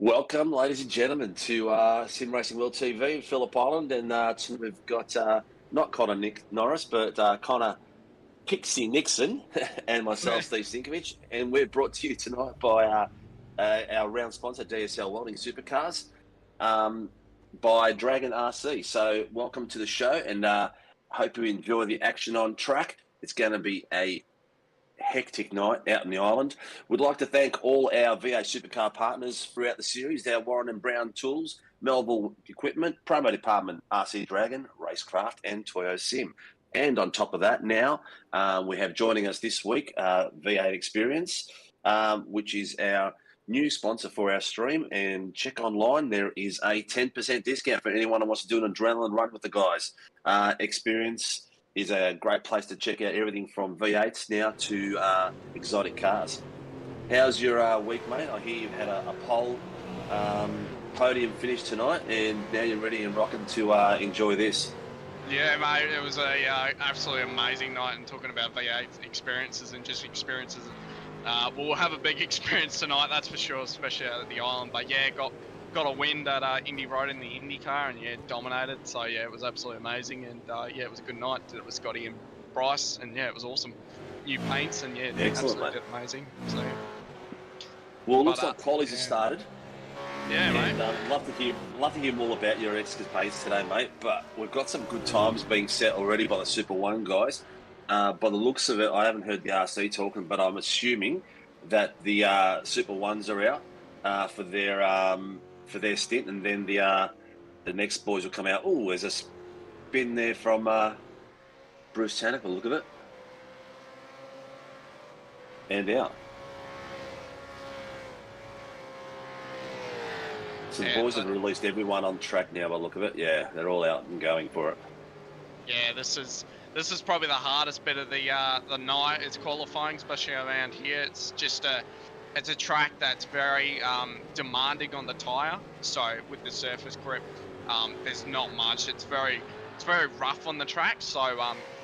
Welcome, ladies and gentlemen, to Sim Racing World TV, Phillip Island, and tonight we've got not Connor Nick Norris, but Connor Pixie Nixon and myself, Steve Sinkovich, and we're brought to you tonight by our round sponsor, DSL Welding Supercars, by Dragon RC. So, welcome to the show, and hope you enjoy the action on track. It's going to be a hectic night out in the island. We'd like to thank all our V8 Supercar partners throughout the series, our Warren and Brown Tools, Melville Equipment, Promo Department, RC Dragon, Racecraft, and Toyo Sim. And on top of that, now we have joining us this week V8 Experience, which is our new sponsor for our stream. And check online, there is a 10% discount for anyone who wants to do an adrenaline run with the guys. Experience is a great place to check out everything from V8s now to exotic cars. How's your week, mate? I hear you've had a pole podium finish tonight, and now you're ready and rocking to enjoy this. Yeah, mate, it was a absolutely amazing night. And talking about V8 experiences and just experiences, we'll have a big experience tonight, that's for sure, especially out at the island. But yeah, got a win at Indy Road in the Indy car, and yeah, dominated. So yeah, it was absolutely amazing, and yeah, it was a good night. Did it with Scotty and Bryce, and yeah, it was awesome. New paints, and yeah, excellent, absolutely amazing. So, well, it looks like qualies have started. Yeah, and, mate. Love to hear more about your escapades today, mate. But we've got some good times being set already by the Super One guys. By the looks of it, I haven't heard the RC talking, but I'm assuming that the Super Ones are out for their stint, and then the next boys will come out. Oh, there's a spin there from Bruce Tanner. Look at it, and out. So the boys have released everyone on track now. By the look of it, yeah, they're all out and going for it. Yeah, this is probably the hardest bit of the night. It's qualifying, especially around here. It's just it's a track that's very demanding on the tyre. So with the surface grip, there's not much. It's very rough on the track. So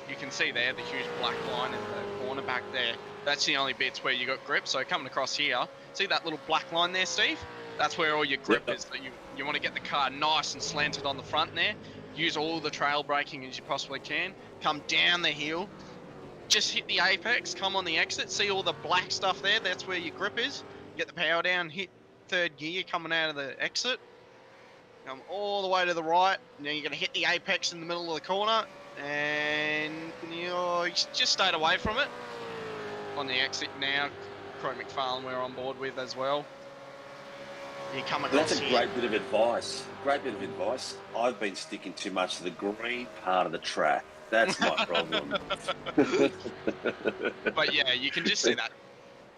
you can see there the huge black line in the corner back there. That's the only bits where you got grip. So coming across here, see that little black line there, Steve? That's where all your grip is. So you want to get the car nice and slanted on the front there. Use all the trail braking as you possibly can. Come down the hill. Just hit the apex, come on the exit, see all the black stuff there, that's where your grip is. Get the power down, hit third gear coming out of the exit. Come all the way to the right, now you're going to hit the apex in the middle of the corner, and you just stayed away from it. On the exit now, Crow McFarlane we're on board with as well. You come across That's a great bit of advice. I've been sticking too much to the green part of the track. That's my problem. But yeah, you can just see that.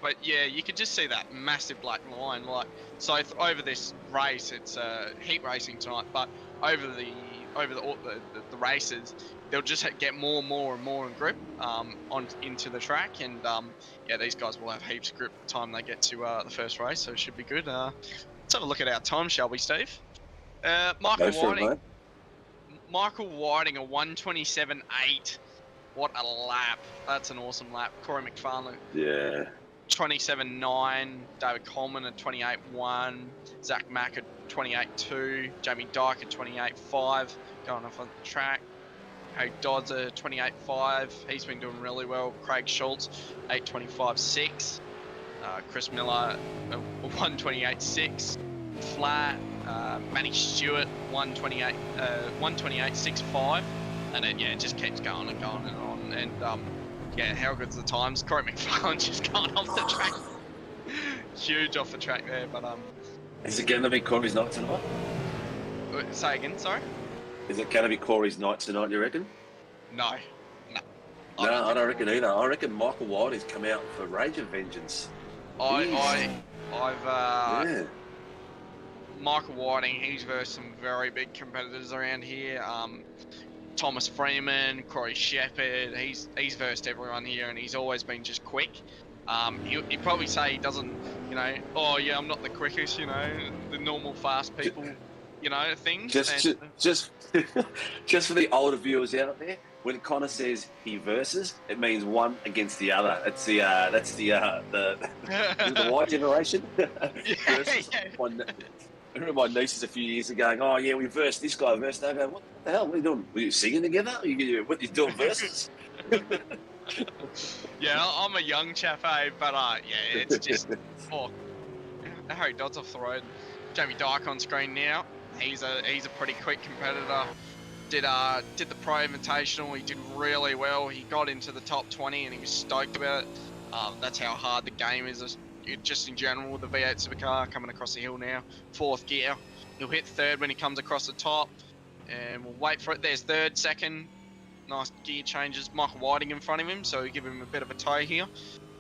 But yeah, you can just see that massive black line. Like, so over this race, it's heat racing tonight. But over the races, they'll just get more and more in grip into the track. And yeah, these guys will have heaps of grip by the time they get to the first race. So it should be good. Let's have a look at our time, shall we, Steve? Michael Whiting, a 1:27.8. What a lap. That's an awesome lap. Corey McFarlane. Yeah. 27.9. David Coleman at 28.1. Zach Mack at 28.2. Jamie Dyke at 28.5. Going off on the track. Harry Dodds at 28.5. He's been doing really well. Craig Schultz, 8.25.6. Chris Miller, 1:28.6. Flat. Manny Stewart 1:28.65, and then yeah, it just keeps going and going and on. And yeah, how good's the times? Corey McFarlane just going off the track, huge off the track there. But is it going to be Corey's night tonight? Say again, sorry. Is it going to be Corey's night tonight? You reckon? No. I don't reckon either. I reckon Michael White has come out for rage of vengeance. Yeah. Michael Whiting, he's versed some very big competitors around here. Thomas Freeman, Corey Shepherd, he's versed everyone here, and he's always been just quick. He'd probably say he doesn't, oh yeah, I'm not the quickest, the normal fast people things. Just for the older viewers out there, when Connor says he versus, it means one against the other. It's that's the white generation versus. I remember my nieces a few years ago going, "Oh yeah, we versed this guy, versed that." I go, what the hell? What are you doing? Were you singing together? What are you doing versus? Yeah, I'm a young chap, but yeah, it's just Harry Dodd's off the road. Jamie Dyke on screen now. He's a pretty quick competitor. Did the Pro Invitational. He did really well. He got into the top 20 and he was stoked about it. That's how hard the game is. Just in general with the V8 Supercar coming across the hill now. 4th gear. He'll hit 3rd when he comes across the top. And we'll wait for it. There's 3rd, 2nd. Nice gear changes. Michael Whiting in front of him, so we give him a bit of a tow here.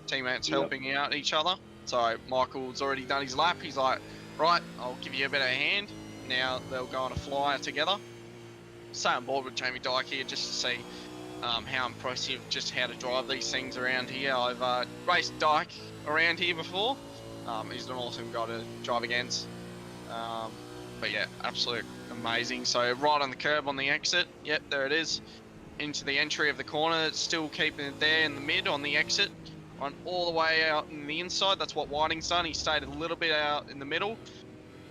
Teammates helping out each other. So Michael's already done his lap. He's like, right, I'll give you a bit of a hand. Now they'll go on a flyer together. Stay on board with Jamie Dyke here just to see how impressive, just how to drive these things around here. I've raced Dyke around here before. He's an awesome guy to drive against. But yeah, absolute amazing. So right on the curb on the exit. Yep, there it is. Into the entry of the corner. It's still keeping it there in the mid on the exit. Went all the way out in the inside. That's what Whiting's done. He stayed a little bit out in the middle.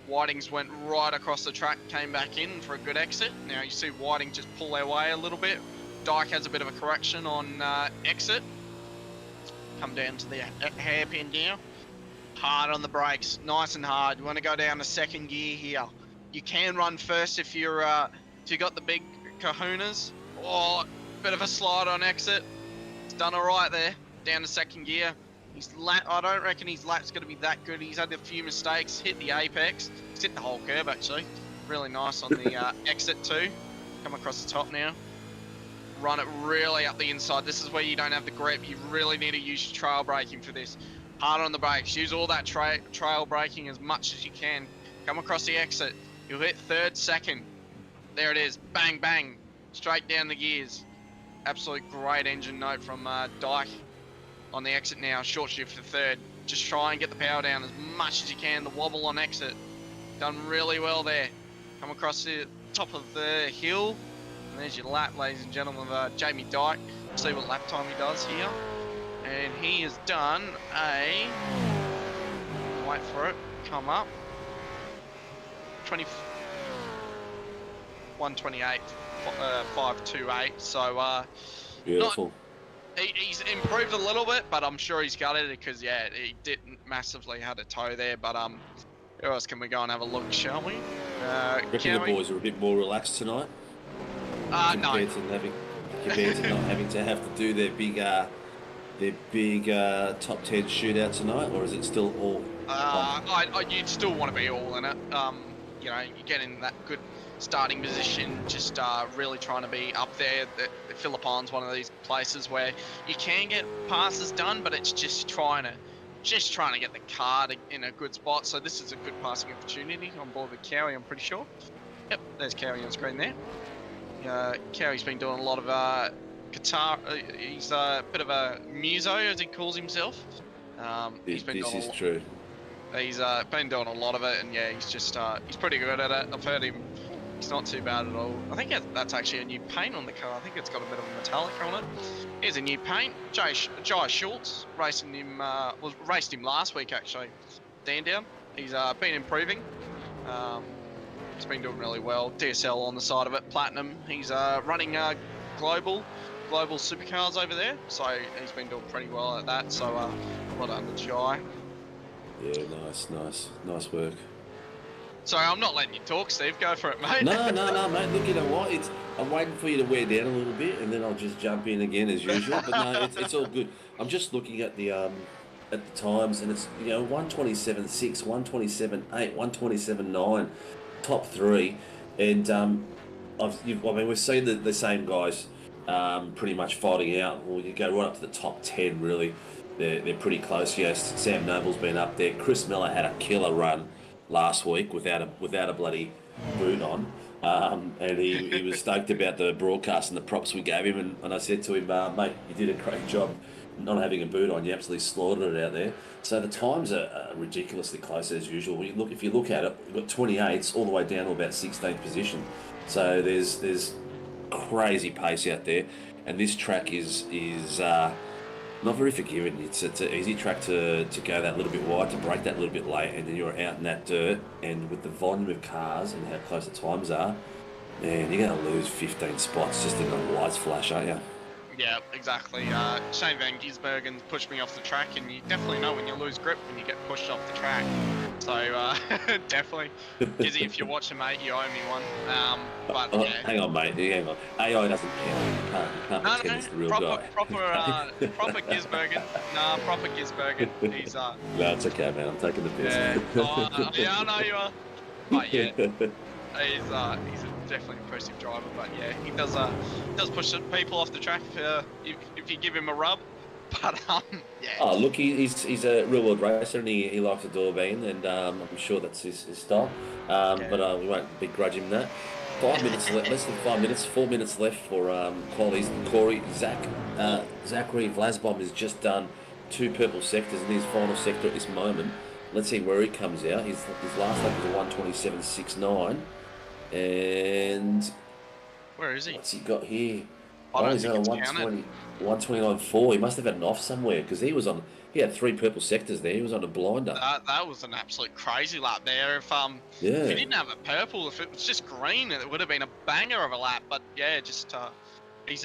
Whiting's went right across the track, came back in for a good exit. Now you see Whiting just pull their way a little bit. Dyke has a bit of a correction on exit. Come down to the hairpin now. Hard on the brakes, nice and hard. You want to go down to 2nd gear here. You can run first if you got the big kahunas. Oh, bit of a slide on exit. He's done all right there. Down to 2nd gear. I don't reckon his lap's going to be that good. He's had a few mistakes. Hit the apex. He's hit the whole curb actually. Really nice on the exit too. Come across the top now. Run it really up the inside. This is where you don't have the grip. You really need to use your trail braking for this. Hard on the brakes. Use all that trail braking as much as you can. Come across the exit. You'll hit 3rd, 2nd. There it is. Bang, bang. Straight down the gears. Absolute great engine note from Dyke. On the exit now, short shift to 3rd. Just try and get the power down as much as you can. The wobble on exit. Done really well there. Come across the top of the hill. And there's your lap, ladies and gentlemen, of Jamie Dyke. See what lap time he does here. And he has done a... Wait for it. Come up. 128. 528. So, beautiful. He's improved a little bit, but I'm sure he's got it because, yeah, he didn't massively had a toe there. But who else can we go and have a look, shall we? Reckon the boys are a bit more relaxed tonight. No. Compared to not having to have to do their big top 10 shootout tonight, or is it still all? You'd still want to be all in it. You get in that good starting position, just really trying to be up there. The Philippines, one of these places where you can get passes done, but it's just trying to get the car in a good spot. So this is a good passing opportunity on board with Cowie, I'm pretty sure. Yep, there's Cowie on screen there. Cowie's been doing a lot of guitar. He's a bit of a muso, as he calls himself. This is true. He's been doing a lot of it, and yeah, he's pretty good at it. I've heard him. He's not too bad at all. I think that's actually a new paint on the car. I think it's got a bit of a metallic on it. Here's a new paint. Jai Schultz raced him last week actually. Down. He's been improving. He's been doing really well. DSL on the side of it, platinum. He's running global supercars over there, so he's been doing pretty well at that. So well done to Jai. Yeah, nice work. Sorry, I'm not letting you talk, Steve. Go for it, mate. No, mate. Look, you know what? I'm waiting for you to wear down a little bit, and then I'll just jump in again as usual. But no, it's all good. I'm just looking at the times, and it's 127.6, 127.8, 127.9, top 3, and we've seen the same guys pretty much fighting out. Well, you go right up to the top 10, really. They're pretty close. Yes, Sam Noble's been up there. Chris Miller had a killer run last week without a bloody boot on, and he was stoked about the broadcast and the props we gave him, and I said to him, mate, you did a great job not having a boot on, you absolutely slaughtered it out there. So the times are ridiculously close as usual. If you look at it, we've got 28s all the way down to about 16th position. So there's crazy pace out there, and this track is not very forgiving. It's an easy track to go that little bit wide, to break that little bit late, and then you're out in that dirt. And with the volume of cars and how close the times are, man, you're going to lose 15 spots just in the lights flash, aren't you? Yeah, exactly. Shane Van Gisbergen pushed me off the track, and you definitely know when you lose grip when you get pushed off the track. So definitely, Gizzy, if you're watching, mate, you owe me one. But yeah. Hang on, mate. Hang on. AI doesn't count. You can't pretend it's the real guy. Proper Gisbergen. Nah, proper Gisbergen. He's No, it's okay, man. I'm taking the piss. Yeah, I know you are. But yeah, he's a definitely impressive driver. But yeah, he does push people off the track if you give him a rub. But yeah. Oh, look, he's a real world racer, and he likes the door bean, and I'm sure that's his style. But we won't begrudge him that. 5 minutes left, less than 5 minutes, 4 minutes left for qualies. Corey Zachary Vlasbom has just done 2 purple sectors in his final sector at this moment. Let's see where he comes out. His last lap was a 1:27.69, and where is he? What's he got here? I don't he's on a 1:29.4. He must have had an off somewhere, because he had 3 purple sectors there. He was on a blinder. That was an absolute crazy lap there. If he didn't have a purple, if it was just green, it would have been a banger of a lap. But yeah, just he's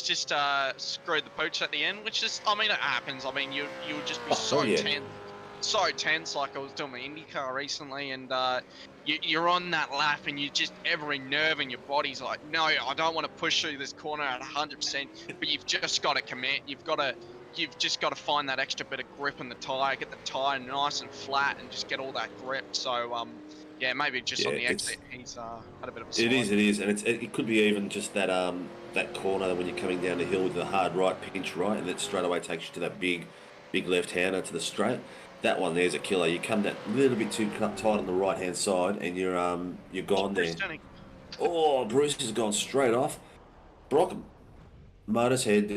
just screwed the pooch at the end, which is, I mean, it happens. I mean, you would just be so tense, like I was doing my IndyCar recently, and you're on that lap, and you just, every nerve in your body's like, no, I don't want to push through this corner at 100%, but you've just got to commit. You've just got to find that extra bit of grip in the tyre, get the tyre nice and flat, and just get all that grip. So yeah, maybe just on the exit, he's had a bit of a slide. It is, and it could be even just that that corner when you're coming down the hill with the hard right, pinch right, and that straight away takes you to that big left-hander to the straight. That one there's a killer. You come that little bit too tight on the right-hand side, and you're gone there. Oh, Bruce has gone straight off. Brock Motorhead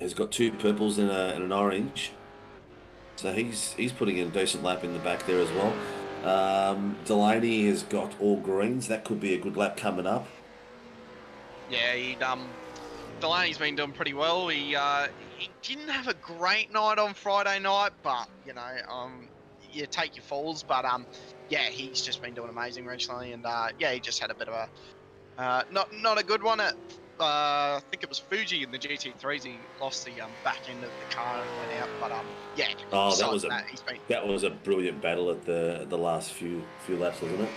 has got 2 purples and an orange, so he's putting in a decent lap in the back there as well. Delaney has got all greens. That could be a good lap coming up. Yeah, Delaney's been doing pretty well. He didn't have a great night on Friday night, but you know, you take your falls. But yeah, he's just been doing amazing recently, and yeah, he just had a bit of a not a good one at I think it was Fuji in the GT3s. He lost the back end of the car and went out. But yeah. Oh, that was a brilliant battle at the last few laps, wasn't it?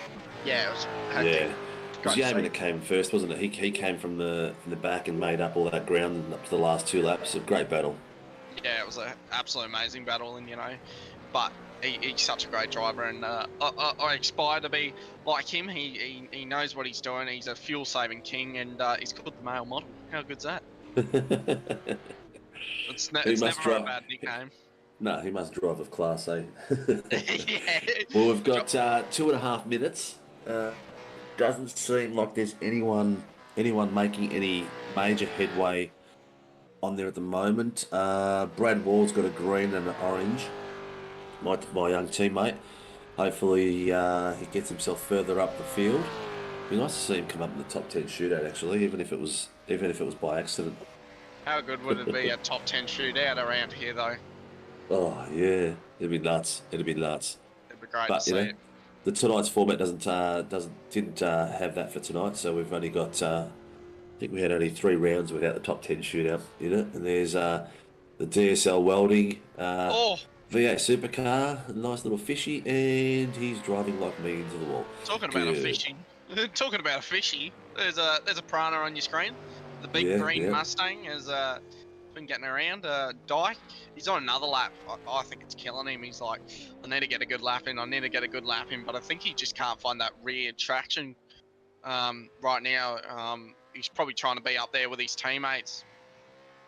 Yeah, it was. Yeah. Because Yeoman came first, wasn't it? He came from the back and made up all that ground up to the last 2 laps. A great battle. Yeah, it was an absolutely amazing battle, and you know, but he's such a great driver, and I aspire to be like him. He knows what he's doing. He's a fuel saving king, and he's called the male model. How good's that? It's never a bad nickname. No, he must drive with class, eh? Yeah. Well, we've got 2.5 minutes. Doesn't seem like there's anyone making any major headway on there at the moment. Brad Wall's got a green and an orange. My young teammate. Hopefully he gets himself further up the field. It'd be nice to see him come up in the top 10 shootout, actually, even if it was by accident. How good would it be a top 10 shootout around here, though? Oh yeah, it'd be nuts. It'd be great to see it. Tonight's format didn't have that for tonight, so we've only got I think we had only 3 rounds without the top 10 shootout in it, and there's the DSL Welding V8 Supercar, a nice little fishy, and he's driving like me into the wall. Talking about a fishy, there's a Prana on your screen. The big green Mustang has been getting around. Dyke, he's on another lap. I think it's killing him. He's like, I need to get a good lap in. But I think he just can't find that rear traction right now. He's probably trying to be up there with his teammates,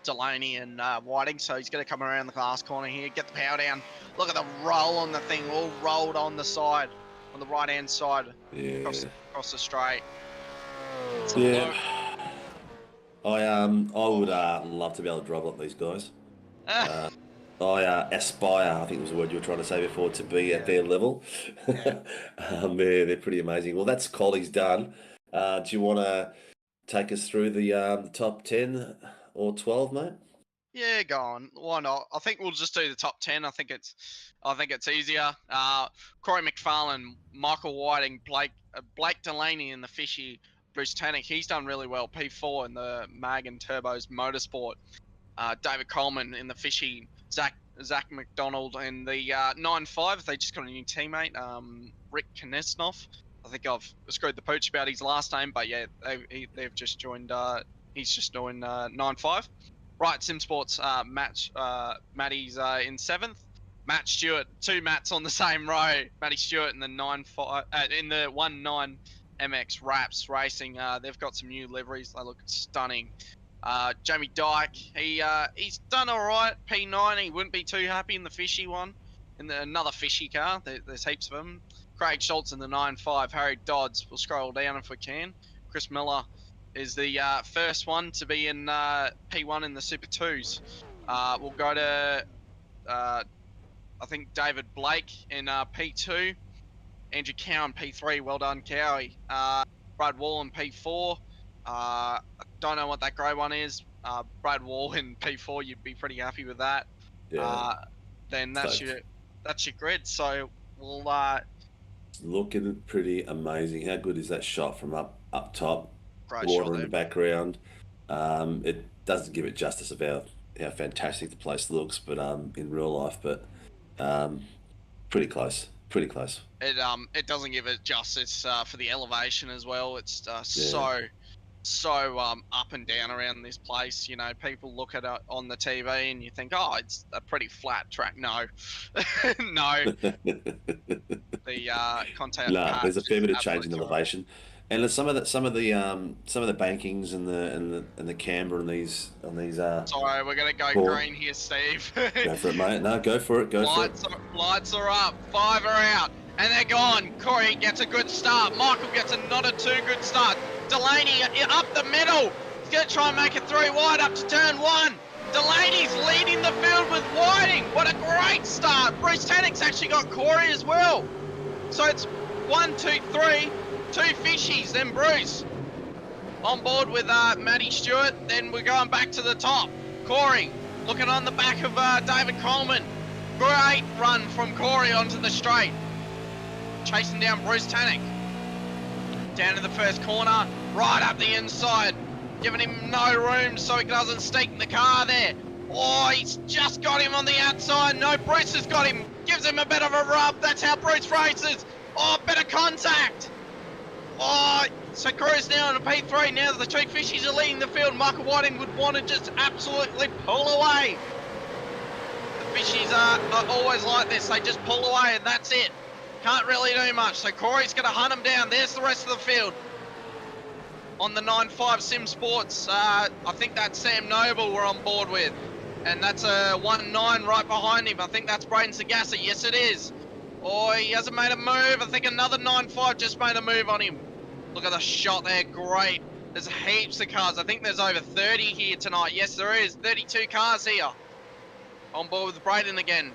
Delaney and Whiting. So he's going to come around the glass corner here, get the power down. Look at the roll on the thing, all rolled on the side, on the right-hand side, across the straight. I would love to be able to drive like these guys. Uh, I aspire, I think was the word you were trying to say before, to be at Yeah, their level. yeah. They're pretty amazing. Well, that's quality's done. Do you want to take us through the top 10 or 12, mate? Yeah, go on. Why not? I think we'll just do the top 10. I think it's easier. Corey McFarlane, Michael Whiting, Blake Delaney in the Fishy, Bruce Tannick. He's done really well. P4 in the Mag and Turbos Motorsport. David Coleman in the Fishy. Zach McDonald in the 9.5. They just got a new teammate, Rick Konesnov. I think I've screwed the pooch about his last name, but yeah, they've just joined. He's just joined 9.5. Right, Sim Sports Matty's in 7th. Matt Stewart, 2 Matts on the same row. Matty Stewart in the 9.5 in the 1.9 MX Wraps Racing. They've got some new liveries. They look stunning. Jamie Dyke, he's done all right. P9, he wouldn't be too happy in the Fishy one. Another Fishy car, there's heaps of them. Craig Schultz in the 9.5. Harry Dodds, we'll scroll down if we can. Chris Miller is the first one to be in P1 in the Super 2s. We'll go to, I think, David Blake in P2. Andrew Cowan, P3. Well done, Cowie. Brad Wall in P4. I don't know what that grey one is. Brad Wall in P4, you'd be pretty happy with that. Yeah. Then that's your grid. So we'll Looking pretty amazing. How good is that shot from up top? great Water shot in there. the background. It doesn't give it justice of how fantastic the place looks, but in real life, but pretty close. Pretty close. It doesn't give it justice for the elevation as well. It's Yeah. so up and down around this place. You know, people look at it on the TV and you think, oh, it's a pretty flat track. No, no, the contact No, patch there's a fair is bit of change in absolutely terrible. elevation, and there's some of the bankings and the camber on these Sorry, we're gonna go Cool. green here, Steve. Go for it, mate. No, go for it. Go for it. Lights are up. 5 are out. And they're gone. Corey gets a good start. Michael gets a not a too good start. Delaney up the middle. He's going to try and make it 3 wide up to turn 1. Delaney's leading the field with Whiting. What a great start. Bruce Tannick's actually got Corey as well. So it's 1, 2, 3. 2 fishies, then Bruce. On board with Matty Stewart. Then we're going back to the top. Corey looking on the back of David Coleman. Great run from Corey onto the straight. Chasing down Bruce Tannick. Down to the first corner, right up the inside. Giving him no room so he doesn't steep the car there. Oh, he's just got him on the outside. No, Bruce has got him. Gives him a bit of a rub. That's how Bruce races. Oh, bit of contact. Oh, so Corey's now on a P3. Now the 2 fishies are leading the field. Michael Whiting would want to just absolutely pull away. The fishies are always like this. They just pull away and that's it. Can't really do much. So Corey's going to hunt him down. There's the rest of the field. On the 9.5 Sim Sports, I think that's Sam Noble we're on board with. And that's a 1.9 right behind him. I think that's Braden Sagassa. Yes, it is. Oh, he hasn't made a move. I think another 9.5 just made a move on him. Look at the shot there. Great. There's heaps of cars. I think there's over 30 here tonight. Yes, there is. 32 cars here. On board with Braden again.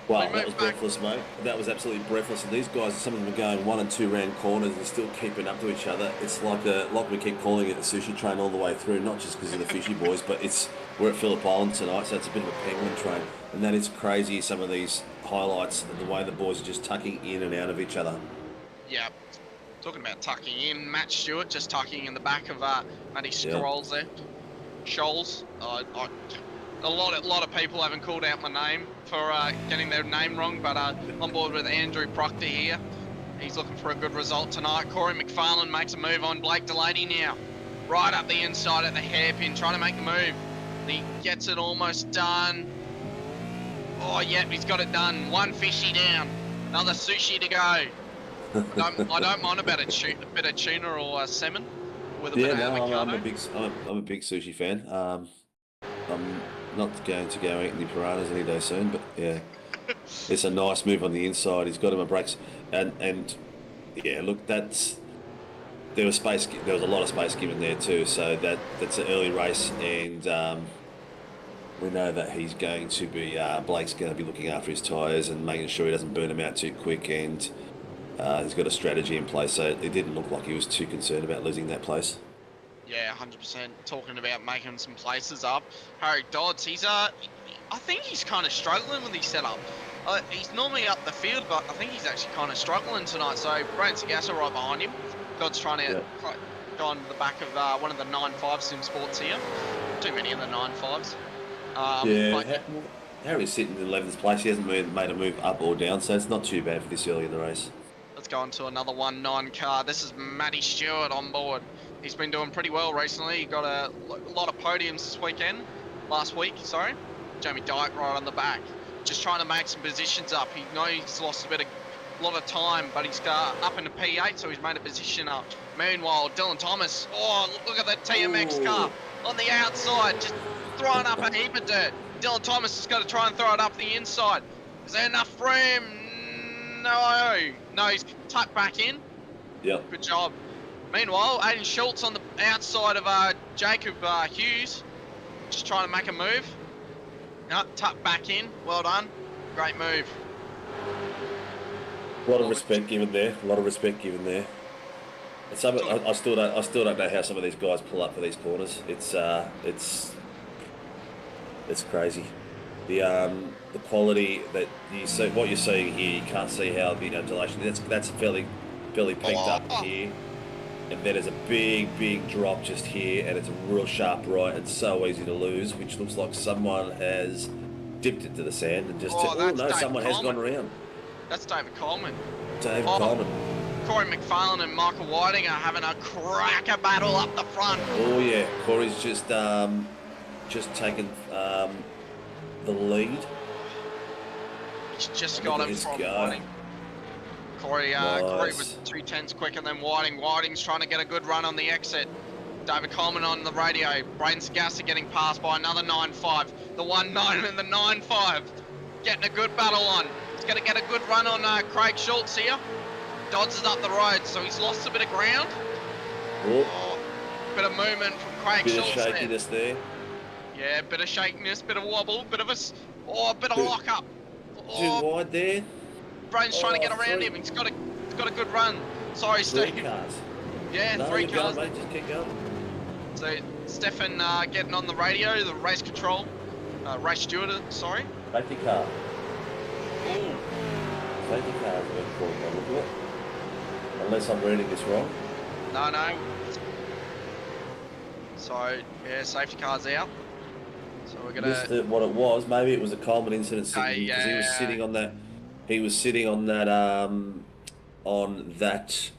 Wow, that was breathless, mate. That was absolutely breathless. And these guys, some of them are going 1 and 2 round corners and still keeping up to each other. It's like we keep calling it the sushi train all the way through, not just because of the fishy boys, but we're at Phillip Island tonight, so it's a bit of a penguin train. And that is crazy, some of these highlights, the way the boys are just tucking in and out of each other. Yeah. Talking about tucking in, Matt Stewart just tucking in the back of Matty Strolls there. Scholes. A lot of people haven't called out my name for getting their name wrong, but on board with Andrew Proctor here. He's looking for a good result tonight. Corey McFarlane makes a move on Blake Delaney now. Right up the inside at the hairpin, trying to make the move. And he gets it almost done. Oh, yeah, he's got it done. 1 fishy down. Another sushi to go. I don't mind about a bit of tuna or salmon with a bit of avocado. I'm a big sushi fan. I'm not going to go eat any piranhas any day soon, but yeah, it's a nice move on the inside. He's got him a brakes, and yeah, look, that's there was space. There was a lot of space given there too. So that's an early race, and we know that he's going to be Blake's going to be looking after his tyres and making sure he doesn't burn them out too quick, and he's got a strategy in place. So it didn't look like he was too concerned about losing that place. Yeah, 100%. Talking about making some places up. Harry Dodds, I think he's kind of struggling with his setup. He's normally up the field, but I think he's actually kind of struggling tonight. So Brent Sagassa right behind him. Dodds trying to go on the back of one of the 9.5 sim sports here. Too many of the 9.5s. Harry's sitting in 11th place. He hasn't made a move up or down, so it's not too bad for this early in the race. Let's go on to another 1.9 car. This is Matty Stewart on board. He's been doing pretty well recently. He got a lot of podiums last week, sorry. Jamie Dyke right on the back. Just trying to make some positions up. He knows he's lost a lot of time, but he's got up into P8, so he's made a position up. Meanwhile, Dylan Thomas, look at that TMX car on the outside, just throwing up a heap of dirt. Dylan Thomas has got to try and throw it up the inside. Is there enough room? No, he's tucked back in. Yep. Good job. Meanwhile, Aiden Schultz on the outside of Jacob Hughes, just trying to make a move. No, tucked back in. Well done. Great move. A lot of respect given there. And I still don't know how some of these guys pull up for these corners. It's crazy. The quality that you see, what you're seeing here, you can't see how the undulation. That's fairly peaked up here, and then there's a big drop just here, and it's a real sharp right. It's so easy to lose, which looks like someone has dipped into the sand and just. Someone has gone around. That's David Coleman. Coleman. Corey McFarlane and Michael Whiting are having a cracker battle up the front. Oh yeah, Corey's just taken the lead. He's just got him from Whiting. Corey was 2/10 quicker than Whiting. Whiting's trying to get a good run on the exit. David Coleman on the radio. Braden Sagassa getting passed by another 9.5. The 1.9 and the 9.5. Getting a good battle on. He's going to get a good run on Craig Schultz here. Dodds is up the road, so he's lost a bit of ground. Bit of movement from Craig Schultz. Bit of shakiness there. Yeah, bit of shakiness, bit of wobble, bit of lock up. Too wide there. Braden's trying to get around him. He's got a good run. Sorry, Steve. 3 cars. Yeah, no, 3 cars. Mate, just keep going. So Stefan getting on the radio, the race control, race steward, sorry. Safety car. Ooh. Safety car is what called. Look at it. Unless I'm reading this wrong. No. So yeah, safety car's out. So we're gonna. Missed what it was. Maybe it was a Coleman incident because he was sitting on that. He was sitting on that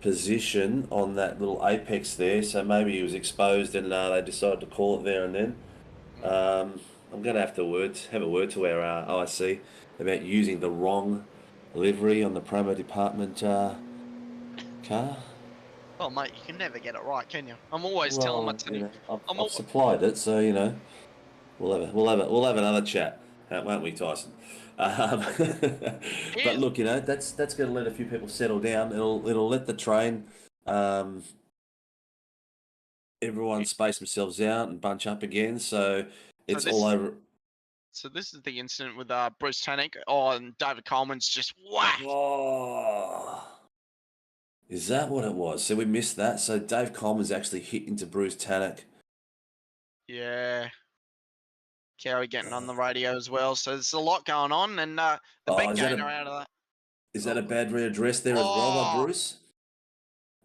position on that little apex there. So maybe he was exposed, and they decided to call it there and then. I'm going to have a word to our IC about using the wrong livery on the promo department car. Oh mate, you can never get it right, can you? I'm always telling my team. I've supplied it, so we'll have another chat, won't we, Tyson? But look, that's going to let a few people settle down. It'll let the train, everyone space themselves out and bunch up again. So it's all over. So this is the incident with Bruce Tannick. And David Coleman's just whacked. Oh, is that what it was? So we missed that. So Dave Coleman's actually hit into Bruce Tannick. Yeah. Kerry getting on the radio as well. So there's a lot going on, and the big gainer out of that. Is that a bad readdress there as well by Bruce?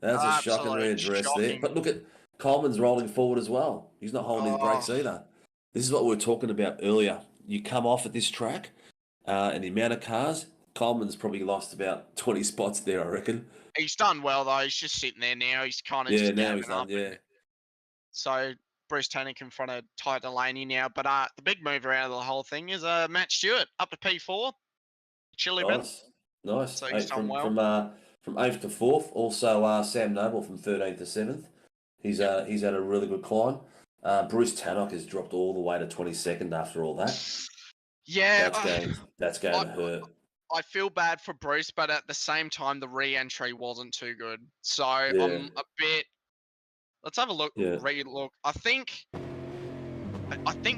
That's a shocking readdress there. But look at Coleman's rolling forward as well. He's not holding his brakes either. This is what we were talking about earlier. You come off at this track, and the amount of cars, Coleman's probably lost about 20 spots there, I reckon. He's done well though. He's just sitting there now. He's kind of now he's done. Yeah. So Bruce Tannick in front of Ty Delaney now. But the big mover out of the whole thing is Matt Stewart up to P4. Chili Nice. So he's done well. From 8th to 4th. Also Sam Noble from 13th to 7th. He's had a really good climb. Bruce Tannock has dropped all the way to 22nd after all that. Yeah. That's going to hurt. I feel bad for Bruce, but at the same time, the re-entry wasn't too good. So Yeah, I'm a bit. Let's have a look. yeah, Re-look. I think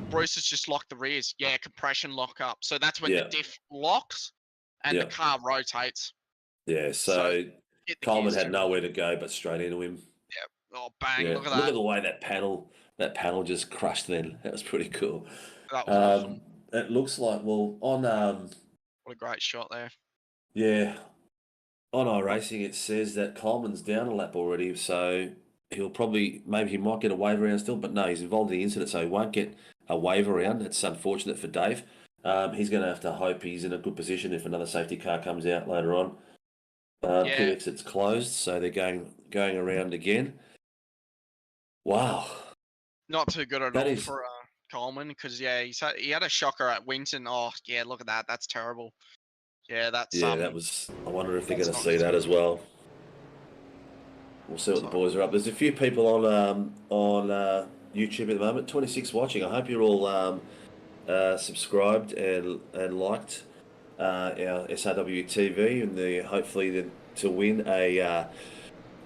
Bruce has just locked the rears. Yeah, compression lock up. So that's when the yeah, diff locks and the yeah, car rotates. yeah. So So hit the Coleman gears had too early. nowhere to go but straight into him. Yeah. Oh, bang! Yeah, Look at look that. at the way that panel just crushed. Then that was pretty cool. That was awesome. Um, it looks like on What a great shot there. yeah, on iRacing it says that Coleman's down a lap already, so maybe he might get a waiver round still, but no, he's involved in the incident, so he won't get a waiver round. It's unfortunate for Dave. He's going to have to hope he's in a good position if another safety car comes out later on. Pit Yeah. exit's closed, so they're going around again. Wow, Not too good at that all is for Coleman because yeah, he had a shocker at Winton. Oh yeah, look at that. That's terrible. Yeah, that's yeah, that was. I wonder if they're that's going to not see good. that as well. We'll see what the So boys are up. There's a few people on YouTube at the moment. 26 watching. I hope you're all subscribed and liked our SRW TV and hopefully to win a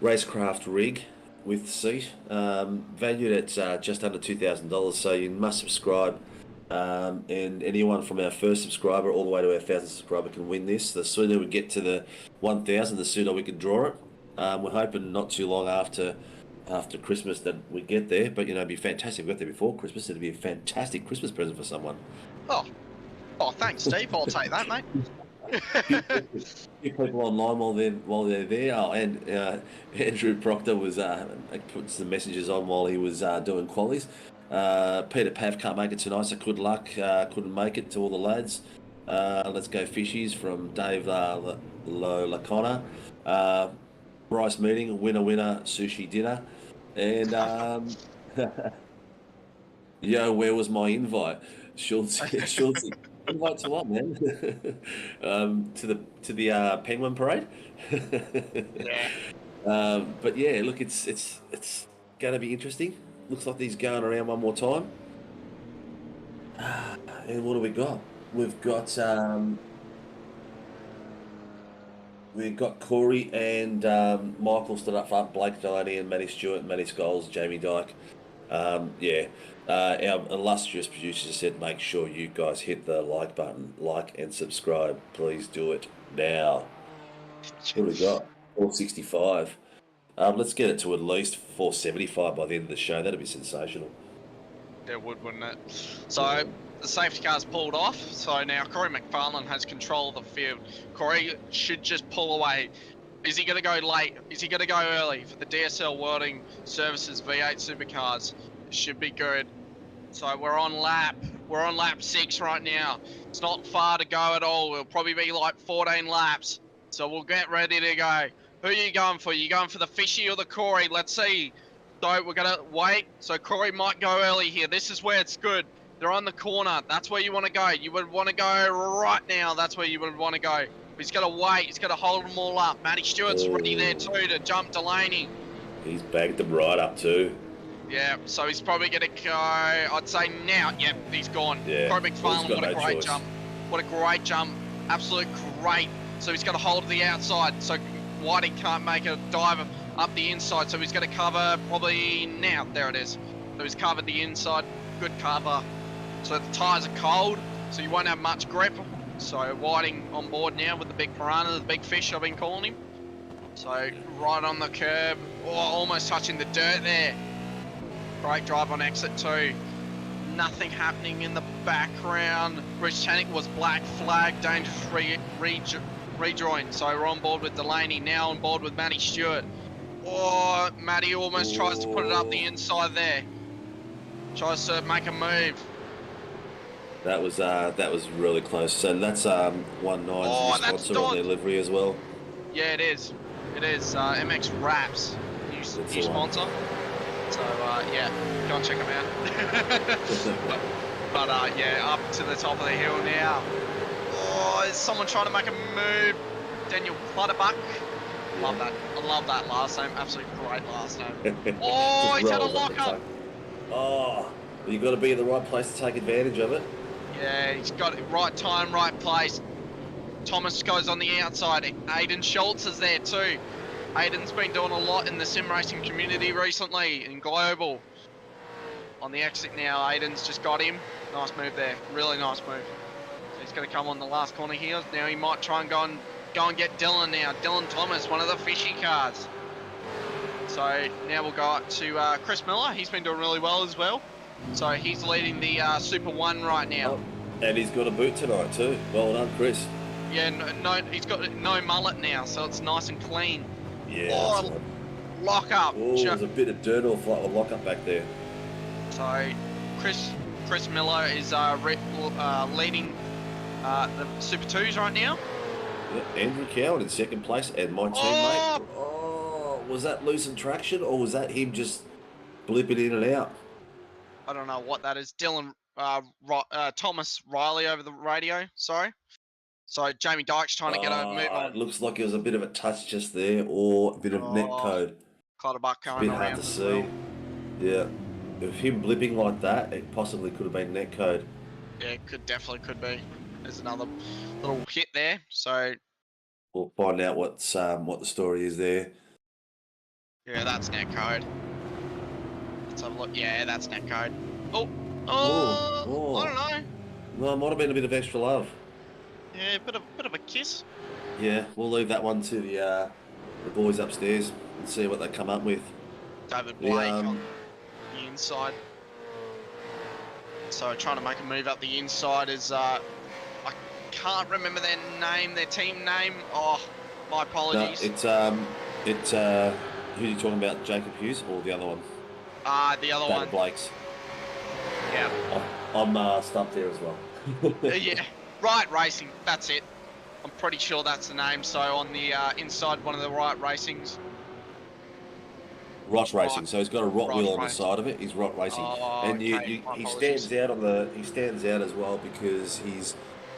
racecraft rig with seat valued at just under $2,000. So you must subscribe. And anyone from our first subscriber all the way to our 1,000th subscriber can win this. The sooner we get to the 1,000, the sooner we can draw it. We're hoping not too long after Christmas that we get there, but it'd be fantastic if we got there before Christmas. It'd be a fantastic Christmas present for someone. oh thanks, Steve. I'll take that, mate. Few people online while they're there. Oh, and Andrew Proctor was put some messages on while he was doing qualies. Peter Pav can't make it tonight, so good luck. Couldn't make it to all the lads. Let's go fishies from Dave Lacona. Bryce meeting, winner, sushi dinner. And yo, where was my invite? Schultz, invite to what, man? To the penguin parade. Yeah. But yeah, look, it's going to be interesting. Looks like he's going around one more time. And what do we got? We've got Corey and Michael stood up front, Blake Delaney and Matty Stewart, Matty Scholes, Jamie Dyke. Our illustrious producer said, make sure you guys hit the like button, like and subscribe. Please do it now. What do we got? 465. Let's get it to at least 475 by the end of the show. That'd be sensational. It would, wouldn't it? So the safety car's pulled off. So now Corey McFarlane has control of the field. Corey should just pull away. Is he going to go late? Is he going to go early for the DSL Welding Services V8 Supercars? Should be good. So we're on lap 6 right now. It's not far to go at all. It'll probably be like 14 laps. So we'll get ready to go. Who are you going for? You going for the Fishy or the Corey? Let's see. So we're going to wait. So Corey might go early here. This is where it's good. They're on the corner. That's where you want to go. You would want to go right now. That's where you would want to go. He's got to wait. He's got to hold them all up. Matty Stewart's ready there too to jump Delaney. He's bagged them right up too. Yeah, so he's probably going to go, I'd say now. Yep, he's gone. Yeah. Corey McFarlane, what a great choice. jump. What a great jump. Absolute great. So he's got to hold the outside. So Whiting can't make a dive up the inside. So he's going to cover probably now. There it is. So he's covered the inside. Good cover. So the tyres are cold, so you won't have much grip. So Whiting on board now with the big piranha, the big fish I've been calling him. So right on the curb. Oh, almost touching the dirt there. Great drive on exit 2. Nothing happening in the background. Rich Tannick was black flag, dangerous rejoin. So we're on board with Delaney, now on board with Matty Stewart. Oh, Matty almost tries to put it up the inside there. Tries to make a move. That was really close. So that's 19's sponsor on their livery as well. Yeah, it is. It is MX Wraps, new sponsor. So yeah, go and check them out. but yeah, up to the top of the hill now. Oh, is someone trying to make a move? Daniel Clutterbuck. Love that. I love that last name. Absolutely great last name. Oh, he's had a lock up. Oh, you got to be in the right place to take advantage of it. Yeah, he's got it. Right time, right place. Thomas goes on the outside. Aiden Schultz is there too. Aiden's been doing a lot in the sim racing community recently in global. On the exit now, Aiden's just got him. Nice move there, really nice move. So he's going to come on the last corner here. Now he might try and go and get Dylan now. Dylan Thomas, one of the fishy cars. So now we'll go up to Chris Miller. He's been doing really well as well. So he's leading the Super 1 right now. Oh, and he's got a boot tonight too. Well done, Chris. Yeah, no, he's got no mullet now, so it's nice and clean. Yeah. Oh, lock up. Oh, there's a bit of dirt or flat with lock up back there. So Chris Miller is leading the Super 2s right now. Yeah, Andrew Cowan in second place, and my teammate. Oh, was that losing traction, or was that him just blipping in and out? I don't know what that is. Dylan Thomas Riley over the radio. Sorry. So Jamie Dyke's trying to get a move on. It looks like it was a bit of a touch just there, or a bit of net code. Clutterbuck going around. It's a bit hard to see. Yeah. If him blipping like that, it possibly could have been net code. Yeah, it definitely could be. There's another little hit there, so we'll find out what the story is there. Yeah, that's net code. Let's have a look. Yeah, that's net code. Oh, I don't know. Well, it might have been a bit of extra love. Yeah, bit of a kiss. Yeah, we'll leave that one to the boys upstairs and see what they come up with. David Blake on the inside. So trying to make a move up the inside is I can't remember their name, their team name. Oh, my apologies. No, it's who are you talking about? Jacob Hughes or the other one? The other one. Blake's. Yeah. I'm stumped there as well. Yeah. Right Racing. That's it. I'm pretty sure that's the name. So on the inside, one of the Right Racings. Rot Racing. So he's got a rot wheel on the side of it. He's Rot Racing, and okay. he stands out on the. He stands out as well because he's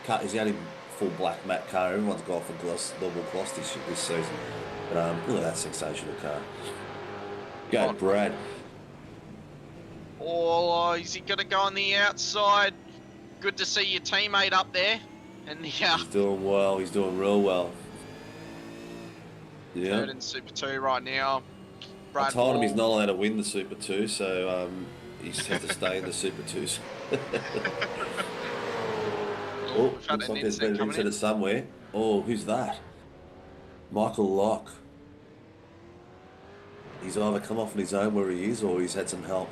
the only full black matte car. Everyone's gone for normal gloss this season. But look at that sensational car. Go, Brad. Oh, is he going to go on the outside? Good to see your teammate up there. And he's doing well. He's doing real well. Yeah. Third in Super 2 right now. Brad I told him he's not allowed to win the Super 2, so he's had to stay in the Super 2s. Looks like there's been an incident somewhere. Oh, who's that? Michael Locke. He's either come off on his own where he is, or he's had some help.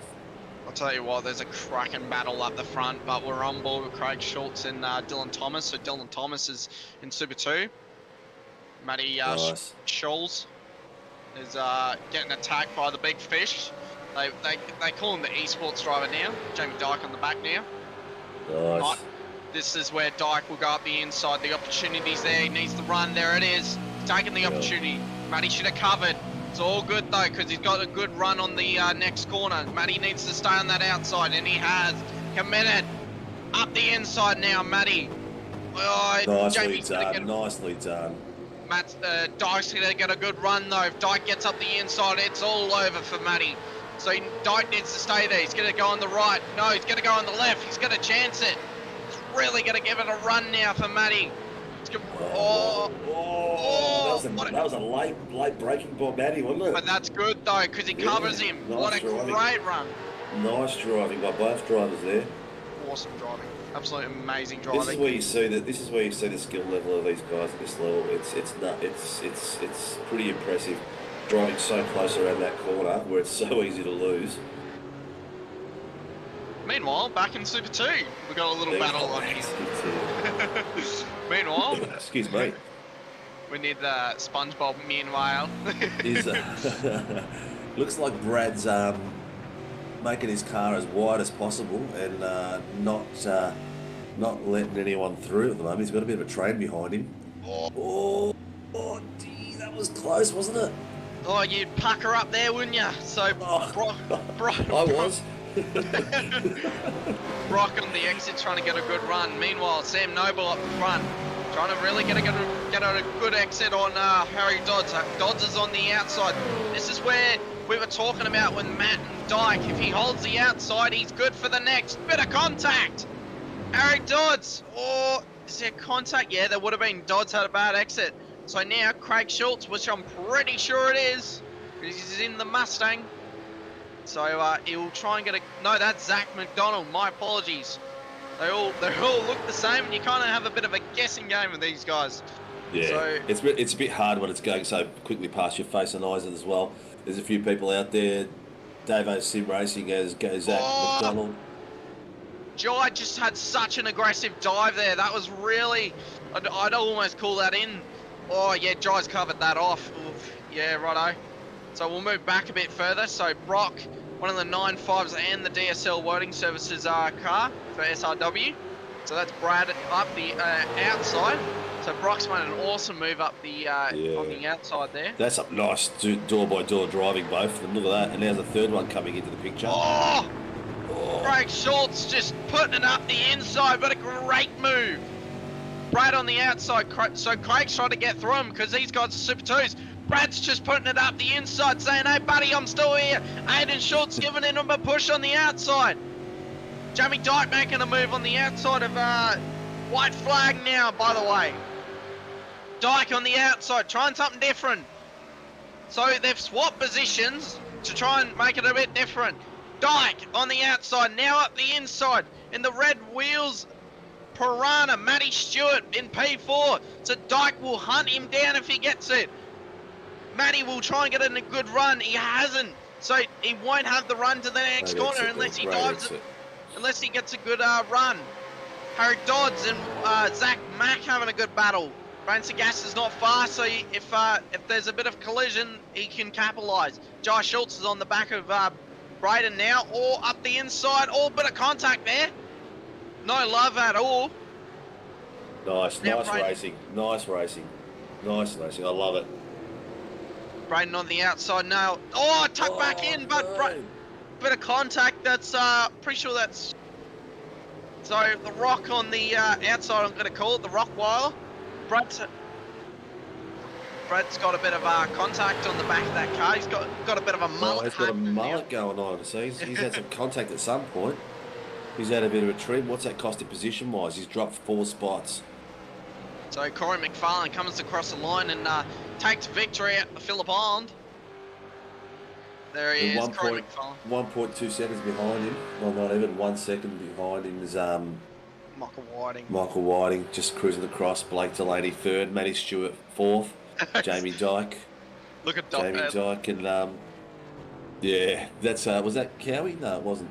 I'll tell you what, there's a cracking battle up the front, but we're on board with Craig Schultz and Dylan Thomas. So Dylan Thomas is in Super 2. Matty Scholes is getting attacked by the big fish. They call him the esports driver now. Jamie Dyke on the back now. Nice. This is where Dyke will go up the inside. The opportunity's there. He needs the run. There it is. He's taking the opportunity. Matty should have covered. It's all good though, because he's got a good run on the next corner. Matty needs to stay on that outside, and he has. Committed. Up the inside now, Matty. Oh, nicely done. Nicely done. Dyke's going to get a good run though. If Dyke gets up the inside, it's all over for Matty. So Dyke needs to stay there. He's going to go on the right. No, he's going to go on the left. He's going to chance it. He's really going to give it a run now for Matty. That was a late braking by Matty, wasn't it? But that's good though, because he covers him. Nice what a great run. Nice driving by both drivers there. Awesome driving. Absolutely amazing driving. This is where you see the skill level of these guys at this level. It's pretty impressive. Driving so close around that corner where it's so easy to lose. Meanwhile, back in Super 2, we've got a little battle on here. Meanwhile, excuse me. We need the SpongeBob meanwhile. Looks like Brad's making his car as wide as possible and not letting anyone through at the moment. He's got a bit of a train behind him. Oh, gee, that was close, wasn't it? Oh, you'd pucker up there, wouldn't you? So, Brock. I was. Brock on the exit trying to get a good run. Meanwhile, Sam Noble up front trying to really get a good exit on Harry Dodds. Dodds is on the outside. This is where we were talking about when Matt and Dyke. If he holds the outside, he's good for the next bit of contact. Harry Dodds, Is there contact? Yeah, there would have been. Dodds had a bad exit. So now Craig Schultz, which I'm pretty sure it is, because he's in the Mustang. So he'll try and get a... No, that's Zach McDonald. My apologies. They all look the same, and you kind of have a bit of a guessing game with these guys. Yeah, so, it's a bit hard when it's going so quickly past your face and eyes as well. There's a few people out there. Davo Sim Racing goes Zach McDonald. Jai just had such an aggressive dive there. That was really... I'd almost call that in. Oh, yeah, Jai's covered that off. Oof. Yeah, righto. So we'll move back a bit further. So Brock, one of the 9.5s and the DSL Welding Services car for SRW. So that's Brad up the outside. So Brock's made an awesome move up the on the outside there. That's a nice door-by-door driving, both of them. Look at that. And there's a third one coming into the picture. Oh! Craig Schultz just putting it up the inside, but a great move. Brad on the outside, so Craig's trying to get through him because he's got Super 2s. Brad's just putting it up the inside, saying, hey buddy, I'm still here. Aiden Schultz giving him a push on the outside. Jamie Dyke making a move on the outside of white flag now, by the way. Dyke on the outside, trying something different. So they've swapped positions to try and make it a bit different. Dyke on the outside, now up the inside in the red wheels. Piranha, Matty Stewart in P4. So Dyke will hunt him down if he gets it. Matty will try and get in a good run. He hasn't. So he won't have the run to the next corner unless he dives it. Unless he gets a good run. Harry Dodds and Zach Mack having a good battle. Brian Sagas is not fast, so if there's a bit of collision, he can capitalise. Josh Schultz is on the back of Braden now, or up the inside, or bit of contact there. No love at all. Nice racing. Nice racing. Nice racing. I love it. Braden on the outside now. Oh, tuck back in, but bit of contact. That's pretty sure that's. So the rock on the outside, I'm going to call it the rock wire. Brad's got a bit of contact on the back of that car. He's got a bit of a mullet. He's got a mullet going on. So he's had some contact at some point. He's had a bit of a trim. What's that cost him position-wise? He's dropped 4 spots. So Corey McFarlane comes across the line and takes victory at the Phillip Island. There he is, Corey McFarlane. 1.2 seconds behind him. Well, not even 1 second behind him is Michael Whiting. Michael Whiting just cruising across. Blake Delaney 3rd. Matty Stewart 4th. Jamie Dyke. Look at Jamie Dyke and yeah, that's was that Cowie? No, it wasn't.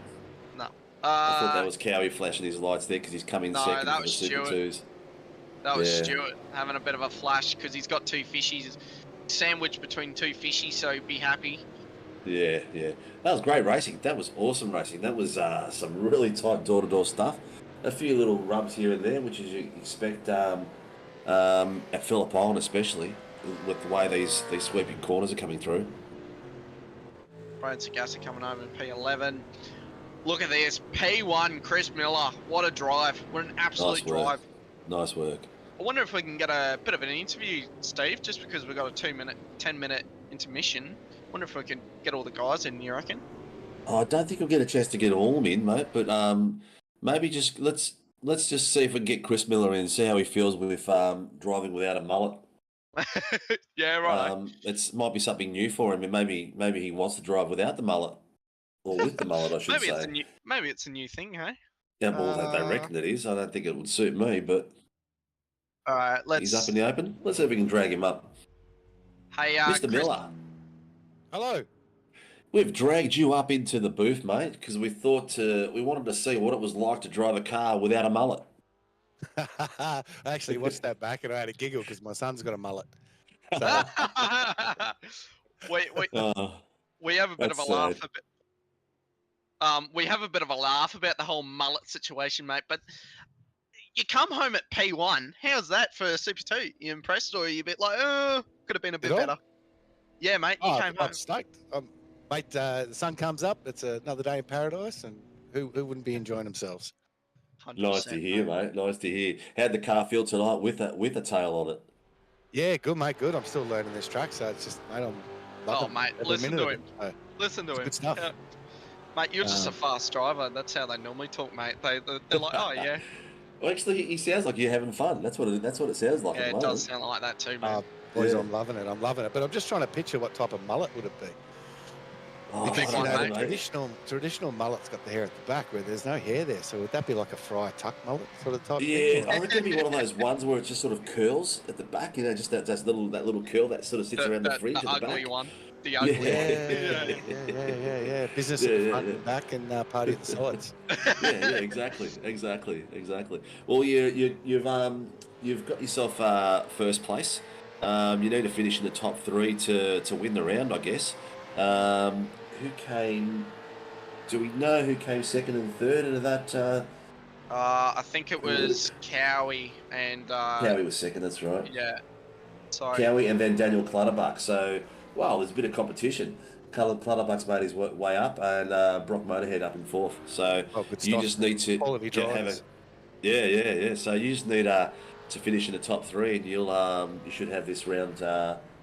No. I thought that was Cowie flashing his lights there because he's coming second that for the was Super Stewart. 2s. That was Stewart having a bit of a flash because he's got 2 fishies sandwiched between 2 fishies, so be happy. Yeah. That was great racing. That was awesome racing. That was some really tight door-to-door stuff. A few little rubs here and there, which is you expect at Phillip Island, especially with the way these sweeping corners are coming through. Brian Sagassa coming home in P11. Look at this, P1, Chris Miller. What a drive! What an absolute drive! Nice work. I wonder if we can get a bit of an interview, Steve, just because we've got a 10-minute intermission. I wonder if we can get all the guys in, you reckon? Oh, I don't think we'll get a chance to get all of them in, mate, but maybe just let's just see if we can get Chris Miller in and see how he feels with driving without a mullet. Yeah, right. It might be something new for him, and maybe he wants to drive without the mullet. Or with the mullet, I should say. Maybe it's a new thing, hey? Yeah, well, they reckon it is. I don't think it would suit me, but all right, he's up in the open. Let's see if we can drag him up. Hey, Mr. Miller. Hello. We've dragged you up into the booth, mate, because we thought we wanted to see what it was like to drive a car without a mullet. I actually watched that back and I had a giggle because my son's got a mullet. So. We have a bit of a laugh a bit. We have a bit of a laugh about the whole mullet situation, mate. But you come home at P1. How's that for Super 2? You impressed, or are you a bit like, could have been a bit better? Yeah, mate. You came home. I'm stoked. Mate, the sun comes up. It's another day in paradise, and who wouldn't be enjoying themselves? Nice to hear, mate. Nice to hear. How'd the car feel tonight with a tail on it? Yeah, good, mate. Good. I'm still learning this track, so it's just, mate, mate, listen to him. Listen to him. Good stuff. Mate, you're just a fast driver. That's how they normally talk, mate. They're like, oh, yeah. Well, actually, he sounds like you're having fun. That's what it sounds like Yeah, at the it moment. does sound like that too, man. Boys, Yeah. I'm loving it. I'm loving it. But I'm just trying to picture what type of mullet would it be. Oh, Because, I you don't know, know, the mate. traditional mullet's got the hair at the back where there's no hair there. So would that be like a Friar Tuck mullet sort of type thing? Yeah, I reckon it'd be one of those ones where it just sort of curls at the back. You know, just that little curl that sort of sits around the fringe The at the ugly back. one. The Yeah, ugly one. Yeah. Business yeah, at the yeah, front yeah. and back and party at the sides. Yeah, exactly. Well, you've got yourself first place. You need to finish in the top three to win the round, I guess. Who came? Do we know who came second and third out of that? I think it was Cowie and Cowie was second. That's right. yeah. Sorry. Cowie and then Daniel Clutterbuck. So, wow, there's a bit of competition. Clutterbuck's made his way up, and Brock Motorhead up in fourth. So Oh, good you stuff. just need to Quality have a drivers. yeah. So you just need to finish in the top three, and you should have this round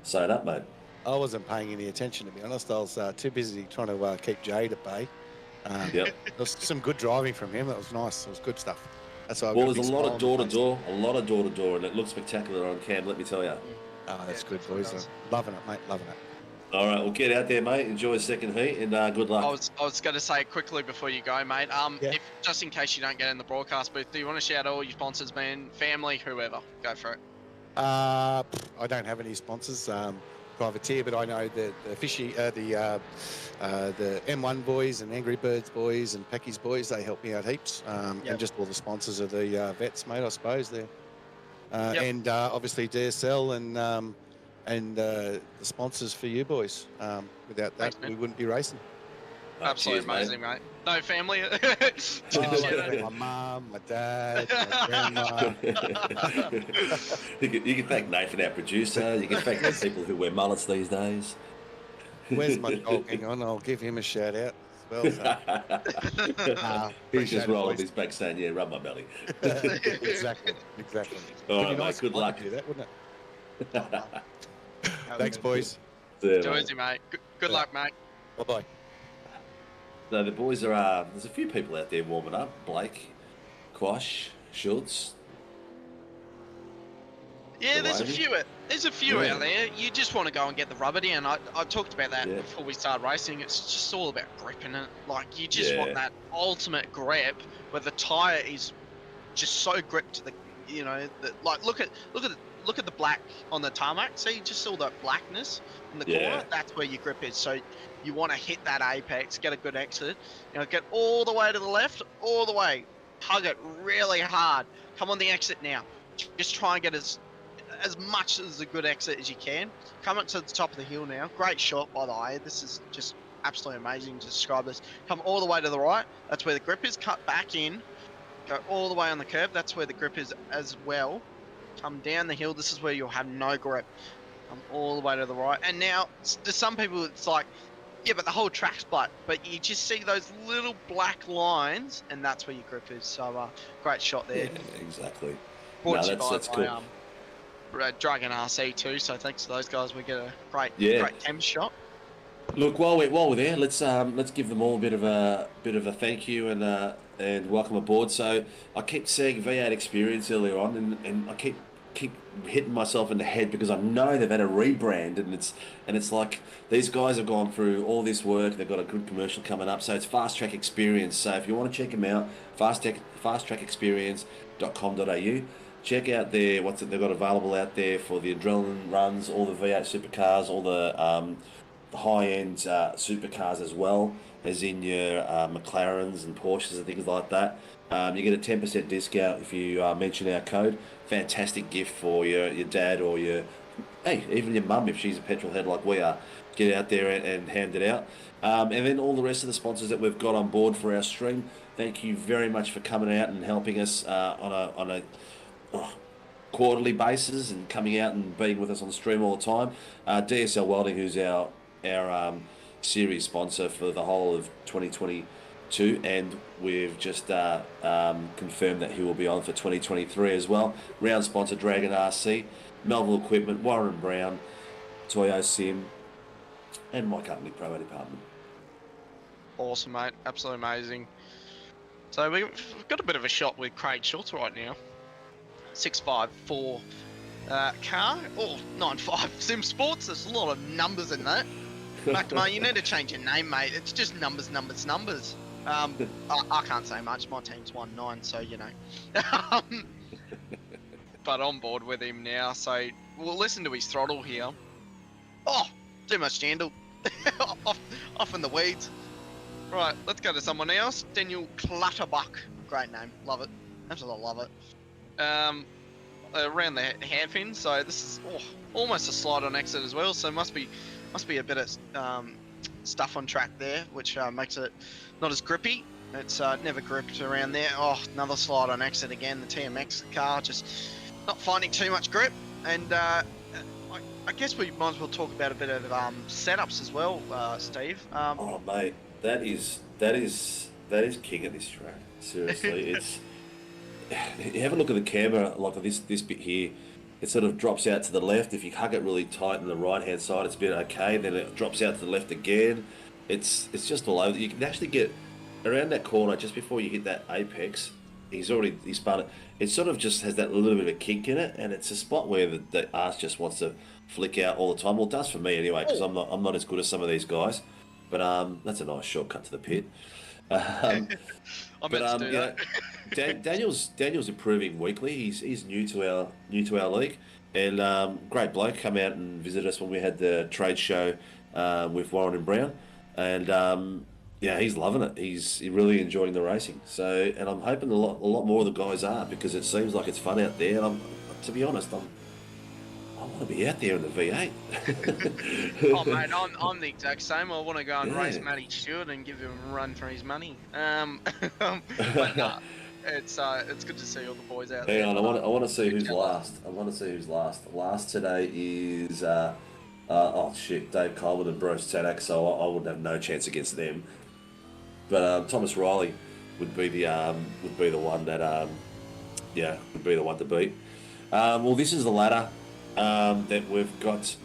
sewn up, mate. I wasn't paying any attention, to be honest. I was too busy trying to keep Jade at bay. Yep. There was some good driving from him. That was nice. It was good stuff. That's why. Well, there's a lot of door to door, and it looks spectacular on cam. Let me tell you. Oh, that's Yeah, good, definitely boys. does. Loving it, mate. Loving it. All right, well, get out there, mate. Enjoy the second heat, and good luck. I was going to say quickly before you go, mate. Yeah. If just in case you don't get in the broadcast booth, do you want to shout out all your sponsors, man, family, whoever? Go for it. I don't have any sponsors, privateer, but I know the M1 boys and Angry Birds boys and Pecky's boys. They help me out heaps, Yep. and just all the sponsors of the vets, mate. I suppose they're Yep. and obviously DSL and the sponsors for you boys. Without that, Thanks, man. we wouldn't be racing. Absolutely cheers, amazing, mate. No family. My mum, my dad, my grandma. You can thank Nathan, our producer. You can thank the people who wear mullets these days. Where's my dog? Hang on, I'll give him a shout out as well. So. He's just rolling boys. his back saying, "Yeah, rub my belly." Exactly. All It'd right, be nice mate. Good if I luck. could do that, wouldn't it? Thanks, boys. See you, Too mate. easy, mate. Good luck, mate. Bye bye. No, the boys are. There's a few people out there warming up. Blake, Quash, Schultz. Yeah, there's a Wavy. few. There's a few Yeah. out there. You just want to go and get the rubber down. I talked about that Yeah. before we started racing. It's just all about gripping it. Like you just Yeah. want that ultimate grip where the tire is just so gripped to the, like look at the black on the tarmac. See, just all that blackness in the corner. Yeah. That's where your grip is. So you want to hit that apex, get a good exit. Get all the way to the left, all the way. Hug it really hard. Come on the exit now. Just try and get as much as a good exit as you can. Come up to the top of the hill now. Great shot, by the way. This is just absolutely amazing to describe this. Come all the way to the right. That's where the grip is. Cut back in. Go all the way on the curve. That's where the grip is as well. Come down the hill. This is where you'll have no grip. Come all the way to the right. And now, to some people, it's like, yeah, but the whole track's black. But you just see those little black lines, and that's where your grip is. So, great shot there. Yeah, exactly. Brought No, to you that's by, cool. Dragon RC too, so thanks to those guys, we get a great Thames shot. Look, while we're there, let's give them all a bit of a thank you and welcome aboard. So I keep saying V8 experience earlier on, and I keep hitting myself in the head because I know they've had a rebrand, and it's like these guys have gone through all this work. They've got a good commercial coming up, so it's Fast Track Experience. So if you want to check them out, fasttrackexperience.com.au. Check out what they've got available out there for the adrenaline runs, all the V8 supercars, all the high-end supercars as well, as in your McLarens and Porsches and things like that. You get a 10% discount if you mention our code. Fantastic gift for your dad or even your mum if she's a petrol head like we are. Get out there and hand it out. And then all the rest of the sponsors that we've got on board for our stream, thank you very much for coming out and helping us on a quarterly basis and coming out and being with us on the stream all the time. DSL Welding, who's our series sponsor for the whole of 2022, and we've just confirmed that he will be on for 2023 as well. Round sponsor Dragon RC, Melville Equipment, Warren Brown, Toyo Sim, and my company Pro department. Awesome, mate. Absolutely amazing. So we've got a bit of a shot with Craig Schultz right now. 654 car, or 95 Sim Sports. There's a lot of numbers in that. McNamara, you need to change your name, mate. It's just numbers. I can't say much. My team's 1-9, so you know. But on board with him now, so we'll listen to his throttle here. Oh, too much Jandal. off in the weeds. Right, let's go to someone else. Daniel Clutterbuck. Great name. Love it. Absolutely love it. Around the hairpin, so this is almost a slide on exit as well, so must be a bit of stuff on track there, which makes it not as grippy. It's never gripped around there. Oh, another slide on exit again. The TMX car just not finding too much grip, and I guess we might as well talk about a bit of setups as well, Steve. Oh mate, that is king of this track. Seriously, it's. You have a look at the camera, like this bit here. It sort of drops out to the left. If you hug it really tight on the right hand side, it's been okay. Then it drops out to the left again. It's just all over. You can actually get around that corner just before you hit that apex. He's spun it. It sort of just has that little bit of a kink in it, and it's a spot where the arse just wants to flick out all the time. Well, it does for me anyway, because I'm not as good as some of these guys. But that's a nice shortcut to the pit. Daniel's improving weekly. He's new to our league, and great bloke. Come out and visit us when we had the trade show with Warren and Brown, and he's loving it. He's really enjoying the racing. So, and I'm hoping a lot more of the guys are, because it seems like it's fun out there. And to be honest, I want to be out there in the V8. Oh mate, I'm the exact same. I want to go and race Matty Stewart and give him a run for his money. But no, it's good to see all the boys out there. Hang on, I want to see who's last. Last today is Dave Coleman and Bruce Tanak. So I would have no chance against them. But Thomas Riley would be the one that would be the one to beat. Well, this is the ladder that we've got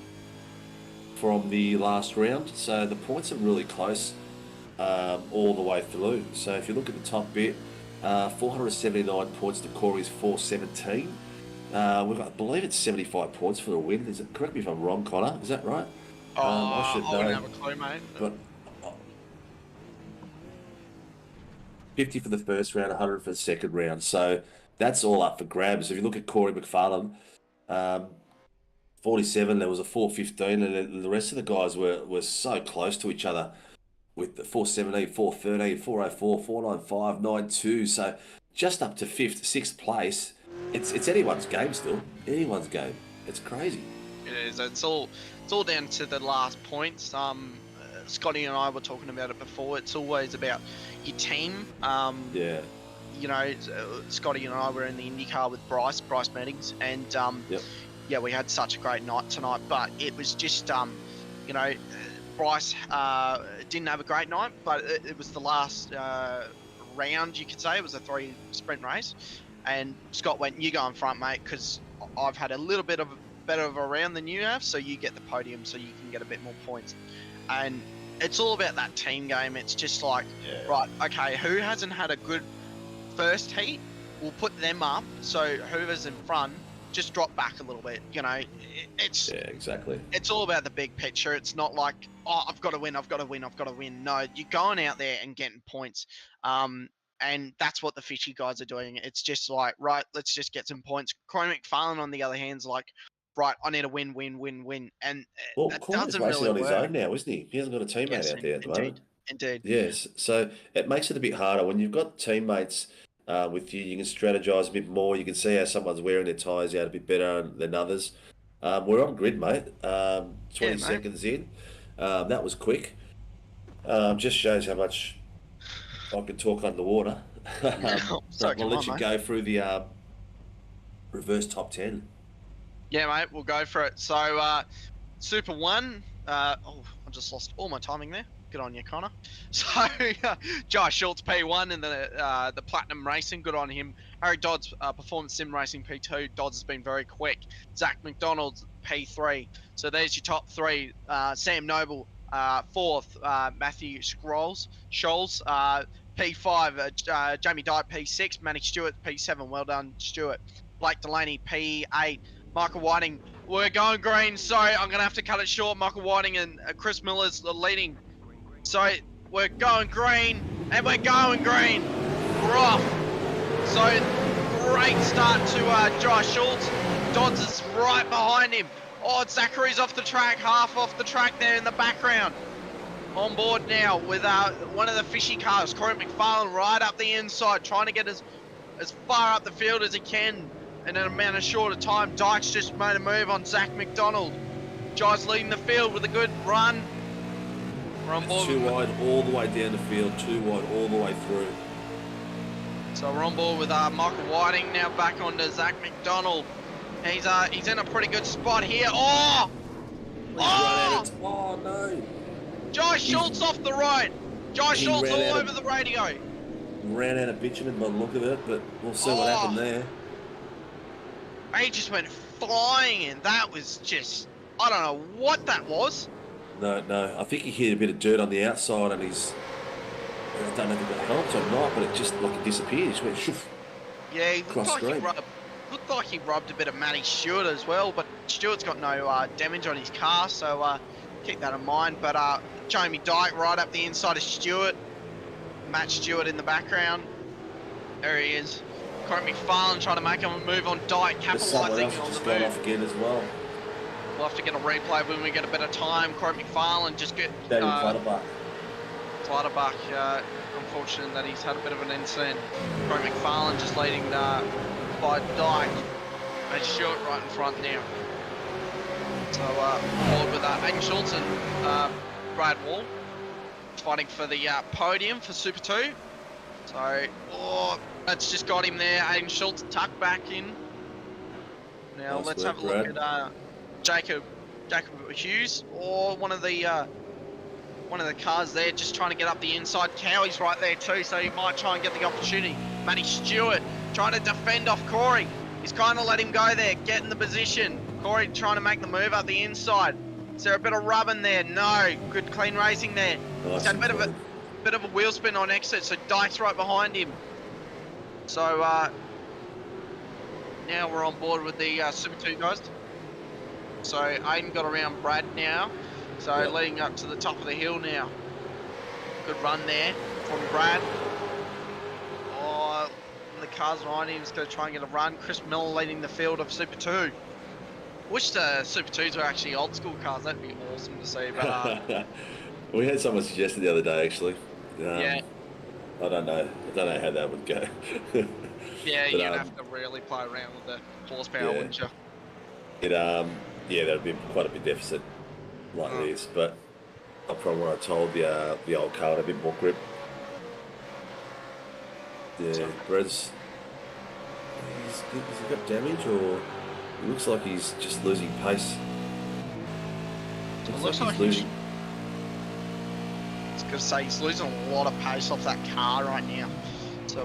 from the last round. So the points are really close all the way through. So if you look at the top bit, 479 points to Corey's 417. I believe it's 75 points for the win. Correct me if I'm wrong, Connor. Is that right? I should know. I wouldn't have a clue, mate. But 50 for the first round, 100 for the second round. So that's all up for grabs. If you look at Corey McFarlane, 47, there was a 415, and the rest of the guys were so close to each other with the 417, 413, 404, 495, 92. So just up to 5th, 6th place. It's anyone's game still. Anyone's game. It's crazy. It is. It's all down to the last points. Scotty and I were talking about it before. It's always about your team. You know, Scotty and I were in the IndyCar with Bryce Meetings, and we had such a great night tonight. But it was just, Bryce didn't have a great night, but it was the last round, you could say. It was a 3 sprint race, and Scott went, "You go in front, mate, because I've had a little bit of better of a round than you have, so you get the podium, so you can get a bit more points." And it's all about that team game. It's just like, right, okay, who hasn't had a good first heat? We'll put them up, so whoever's in front just drop back a little bit. You know, exactly. It's all about the big picture. It's not like, oh, I've got to win. No, you're going out there and getting points. And that's what the fishy guys are doing. It's just like, right, let's just get some points. Corey McFarlane, on the other hand, is like, right, I need to win. And that doesn't really racing on his work. own now, isn't he? He hasn't got a teammate out there at the moment. Indeed. Yes, so it makes it a bit harder. When you've got teammates with you, you can strategize a bit more. You can see how someone's wearing their tyres out a bit better than others. We're on grid, mate. 20 seconds in. That was quick. Just shows how much I can talk underwater. I'll let you go through the reverse top 10. Yeah, mate, we'll go for it. So, Super 1. I just lost all my timing there. Good on you, Connor. So, Josh Schultz P1 in the Platinum Racing. Good on him. Harry Dodds, Performance Sim Racing P2. Dodds has been very quick. Zach McDonald's P3. So there's your top 3. Sam Noble 4th. Matthew Scholes P5, Jamie Dyke P6, Manny Stewart P7. Well done, Stewart. Blake Delaney P8, Michael Whiting. We're going green. Sorry, I'm gonna have to cut it short. Michael Whiting and Chris Miller's leading. So we're going green, and we're going green. We're off. So great start to Josh Schultz. Dodds is right behind him. Oh, Zachary's off the track, half off the track there in the background. On board now with one of the fishy cars, Corey McFarlane right up the inside, trying to get as far up the field as he can in an amount of shorter time. Dyke's just made a move on Zach McDonald. Jai's leading the field with a good run. We're on board. Too wide all the way down the field, too wide all the way through. So we're on board with Michael Whiting now back onto Zach McDonald. He's in a pretty good spot here. Oh! Oh no! Josh Schultz off the right. Josh Schultz all over the radio. Ran out of bitumen by the look of it, but we'll see what happened there. He just went flying in. That was just, I don't know what that was. No, I think he hit a bit of dirt on the outside and I don't know if it helped or not, but it just like it disappeared. It just went shoof. Yeah, he looked like he rubbed a bit of Matty Stewart as well, but Stewart's got no damage on his car, so keep that in mind. But Jamie Dyke right up the inside of Stewart. Matt Stewart in the background. There he is. Corey McFarlane trying to make him move on Dyke, capitalising on the move. Off again as well. We'll have to get a replay when we get a bit of time. Corey McFarlane just get... Clutterbuck, unfortunate that he's had a bit of an incident. Corey McFarlane just leading by Dyke. And Stewart right in front now. So, forward with Aiden Schultz and Brad Wall. Fighting for the podium for Super 2. So, that's just got him there. Aiden Schultz tucked back in. Now, nice let's work, have a look Brad. at Jacob Hughes, or one of the cars there, just trying to get up the inside. Cowie's right there too, so he might try and get the opportunity. Matty Stewart trying to defend off Corey. He's kind of let him go there, get in the position. Corey trying to make the move up the inside. Is there a bit of rubbing there? No. Good clean racing there. Nice. He's had a bit of a wheel spin on exit, so Dyke's right behind him. So now we're on board with the Super 2 guys. So Aiden got around Brad now. So yep. Leading up to the top of the hill now. Good run there from Brad. Oh, the car's behind him. He's going to try and get a run. Chris Miller leading the field of Super 2. Wish the Super 2s were actually old school cars. That'd be awesome to see. But we had someone suggest it the other day actually. yeah. I don't know how that would go. Yeah, but, you'd have to really play around with the horsepower, wouldn't you? Yeah, there'd be quite a big deficit like this, but I probably would have told the old car had a bit more grip. Yeah, Brad's has he got damage, or it looks like he's just losing pace. Looks like he's losing. I was going to say he's losing a lot of pace off that car right now, so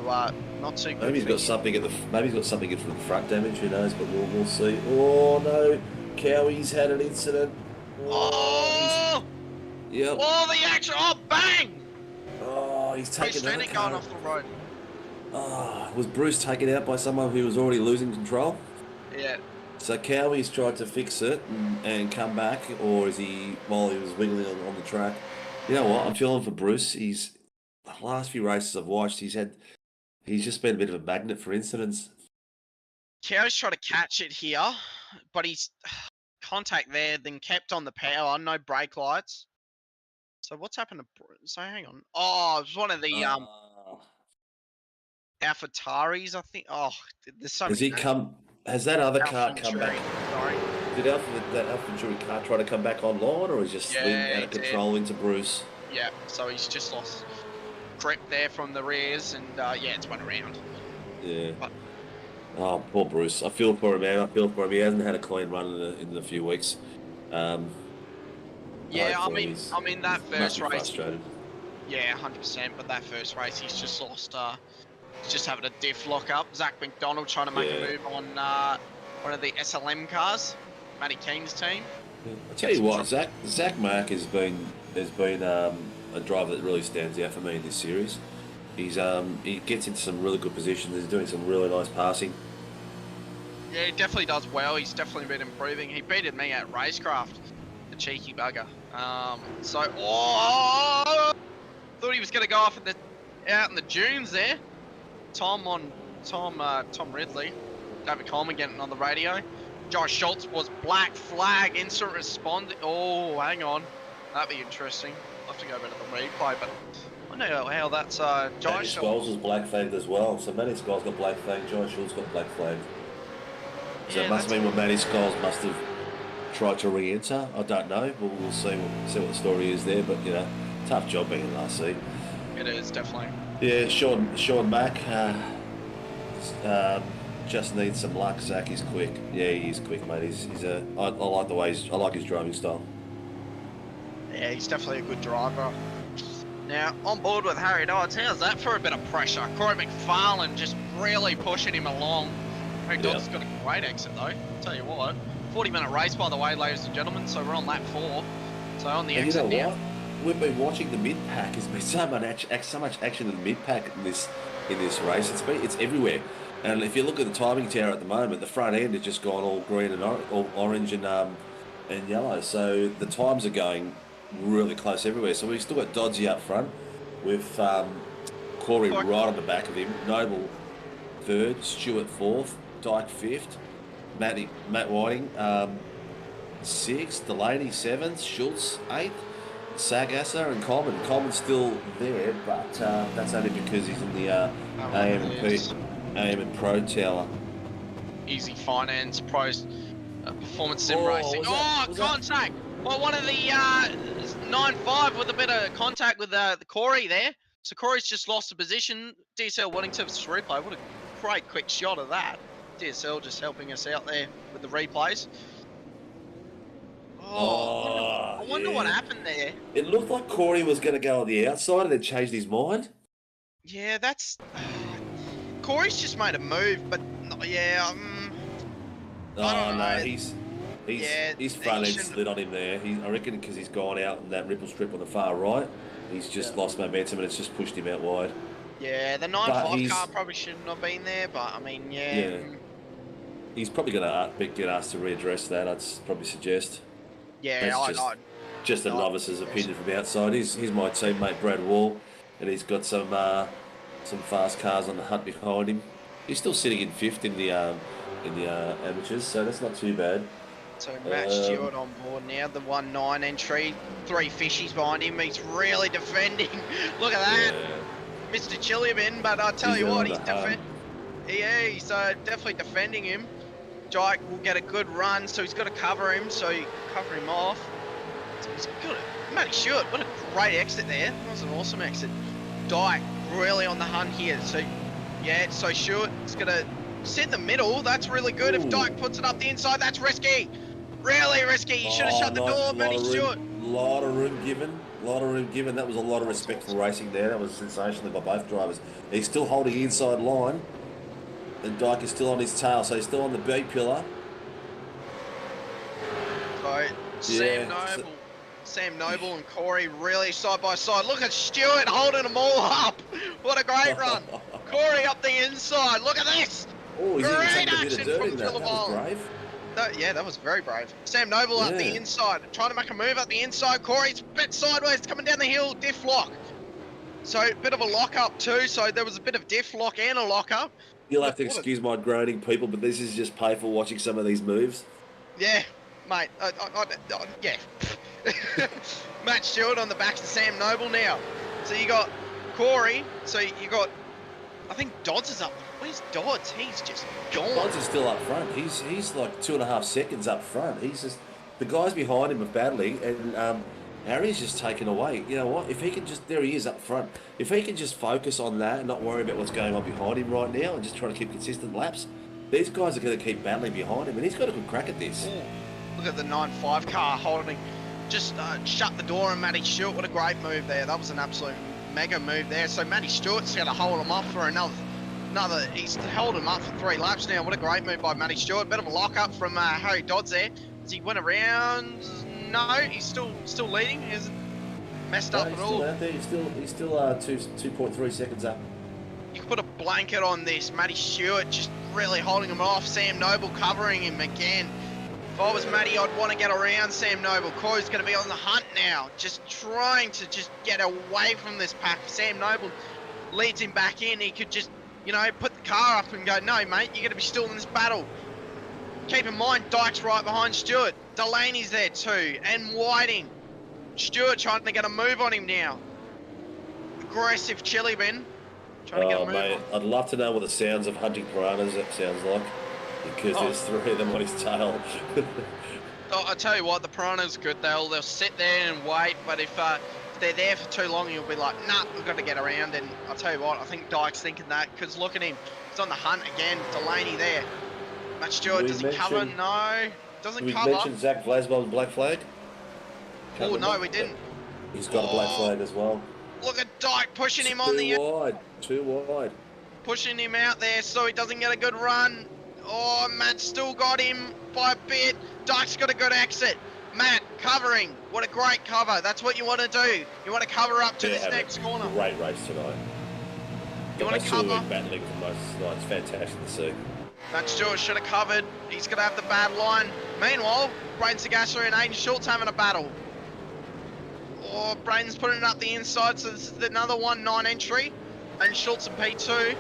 not too good. Maybe he's got something in from the front damage. Who knows? But we'll see. Oh no, Cowie's had an incident. Oh! Yep. Oh, the action! Oh, bang! Oh, he's taken out. He's going off the road. Oh, was Bruce taken out by someone who was already losing control? Yeah. So Cowie's tried to fix it and come back, or is he, while he was wiggling on the track? You know what? I'm feeling for Bruce. The last few races I've watched, he's just been a bit of a magnet for incidents. Cowie's trying to catch it here, but he's contact there, then kept on the power, no brake lights. So what's happened to Bruce? So hang on. Oh, it was one of the AlphaTauris, I think. Oh, there's so many. Has that other car come back? Sorry. Did that AlphaTauri car try to come back online, or is just slid out of control into Bruce? Yeah, so he's just lost grip there from the rears, and it's went around. Yeah. Oh, poor Bruce. I feel for him, man. I feel for him. He hasn't had a clean run in a few weeks. I mean that first race. Frustrated. Yeah, 100%. But that first race, he's just lost. He's just having a diff lock up. Zach McDonald trying to make a move on one of the SLM cars, Matty Keen's team. Yeah. I tell you what, Zach Mark has been a driver that really stands out for me in this series. He gets into some really good positions. He's doing some really nice passing. Yeah, he definitely does well. He's definitely been improving. He beated me at Racecraft, the cheeky bugger. Thought he was going to go off out in the dunes there. Tom Ridley, David Coleman getting on the radio. Josh Schultz was black flag, instant respond. Oh, hang on, that'd be interesting. I'll have to go back to the replay, but I don't know how that's Matty Josh. Scholes was black flagged as well. So Matty Scholes got black flagged. Josh Schultz got black flagged. So it must mean what Matty Scholes must have tried to re-enter. I don't know. We'll see what the story is there. But tough job being in RC. It is definitely. Yeah, Sean Mack just needs some luck. Zach is quick. Yeah, he is quick, mate. I like the way I like his driving style. Yeah, he's definitely a good driver. Now, on board with Harry Dodds, how's that for a bit of pressure? Corey McFarlane just really pushing him along. Harry Dodds has got a great exit though, I'll tell you what. 40-minute race, by the way, ladies and gentlemen, so we're on lap 4. So on the exit you know now. What? We've been watching the mid-pack. There's been so much action in the mid-pack in this race. It's everywhere. And if you look at the timing tower at the moment, the front end has just gone all green and all orange and yellow. So the times are going really close everywhere. So we've still got Doddsy up front with Corey right on the back of him. Noble 3rd, Stewart 4th, Dyke 5th, Matt Whiting 6th, Delaney 7th, Schultz 8th, Sagasser and Coleman. Coleman's still there, but that's only because he's in the AM and Pro Tower. Easy Finance Pros Performance Sim Racing. Contact! Well, one of the 9.5 with a bit of contact with the Corey there. So Corey's just lost a position. DSL wanting to replay. What a great quick shot of that. DSL just helping us out there with the replays. I wonder what happened there. It looked like Corey was going to go on the outside and then changed his mind. Yeah, that's... Corey's just made a move, but yeah, I don't know. His front end slid on him there. I reckon because he's gone out in that ripple strip on the far right, he's just lost momentum and it's just pushed him out wide. Yeah, the 9.5 car probably shouldn't have been there, but I mean, yeah. He's probably going to get asked to readdress that, I'd probably suggest. Yeah, just a novice's opinion from outside. He's my teammate Brad Wall, and he's got some fast cars on the hunt behind him. He's still sitting in 5th in the amateurs, so that's not too bad. So Matt Stewart on board now, the 1.9 entry, 3 fishies behind him. He's really defending. Look at that, Mr. Chilliman. But I tell you what, he's he's definitely defending him. Dyke will get a good run, so he's got to cover him, so you cover him off. He's got it. Matty Stewart, what a great exit there. That was an awesome exit. Dyke really on the hunt here. So, yeah, so Stewart is going to sit in the middle. That's really good. If Dyke puts it up the inside, that's risky. Really risky. You should have shut the door, Matty Stewart. Lot of room given. That was a lot of respectful racing there. That was sensational by both drivers. He's still holding the inside line. And Dyke is still on his tail, so he's still on the B pillar. So, Sam Noble and Corey really side by side. Look at Stewart holding them all up. What a great run. Corey up the inside. Look at this. Oh, he's great action from that was brave. That was very brave. Sam Noble up the inside, trying to make a move up the inside. Corey's a bit sideways, coming down the hill, diff lock. So, a bit of a lock up too. So, there was a bit of diff lock and a lock up. You'll have to excuse my groaning, people, but this is just painful watching some of these moves. Yeah, mate. Yeah. Matt Stewart on the back of Sam Noble now. So you got Corey. So you got, I think Dodds is up. Where's Dodds? He's just gone. Dodds is still up front. He's like 2.5 seconds up front. He's just, the guys behind him are battling, and Harry's just taken away. You know what? If he can just, there he is up front. If he can just focus on that and not worry about what's going on behind him right now and just try to keep consistent laps, these guys are going to keep battling behind him, and he's got a good crack at this. Ooh, look at the 9.5 car holding, just shut the door on Matty Stewart. What a great move there. That was an absolute mega move there. So Matty Stewart's going to hold him off for another. He's held him up for 3 laps now. What a great move by Matty Stewart. Bit of a lock up from Harry Dodds there as he went around. No, he's still leading. He hasn't messed up at all. Still out there. He's still 2.3 seconds up. put a blanket on this. Matty Stewart just really holding him off. Sam Noble covering him again. If I was Matty, I'd want to get around Sam Noble. Corey's going to be on the hunt now, just trying to just get away from this pack. Sam Noble leads him back in. He could just, you know, put the car up and go, no, mate, you're going to be still in this battle. Keep in mind, Dyke's right behind Stewart. Delaney's there too, and Whiting. Stewart trying to get a move on him now. Aggressive chili bin. Trying to get a move mate, on. I'd love to know what the sounds of hunting piranhas that sounds like, because there's 3 of them on his tail. Oh, I tell you what, the piranha's good. They'll sit there and wait, but if they're there for too long, you'll be like, nah, we've got to get around. And I'll tell you what, I think Dyke's thinking that, because look at him. He's on the hunt again. Delaney there. Matt Stewart, does he cover? No, doesn't we cover. mentioned Zach Vlasbom's black flag? Oh, no, we didn't. He's got a black flag as well. Look at Dyke pushing him on the... Too wide. Pushing him out there so he doesn't get a good run. Oh, Matt still got him by a bit. Dyke's got a good exit. Matt, covering. What a great cover. That's what you want to do. You want to cover up to this next corner. Great race tonight. You want to cover? Battling for most of the night. It's fantastic to see. Matt Stewart should have covered. He's going to have the bad line. Meanwhile, Braden Sagasa and Aiden Schultz having a battle. Oh, Braden's putting it up the inside, so this is another 1-9 entry. And Schultz and P2.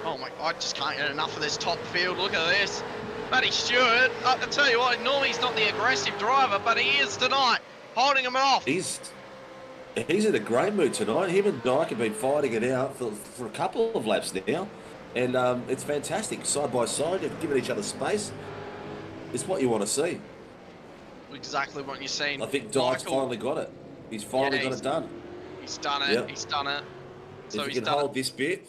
Oh my, I just can't get enough of this top field. Look at this. Matty Stewart, I tell you what, normally he's not the aggressive driver, but he is tonight, holding him off. He's in a great mood tonight. Him and Dyke have been fighting it out for a couple of laps now. And it's fantastic. Side by side, they've given each other space. It's what you want to see. Exactly what you're saying. I think Dyke's finally got it. He's finally got it done. He's done it. Yep. He's done it. So if he's he can done hold this bit,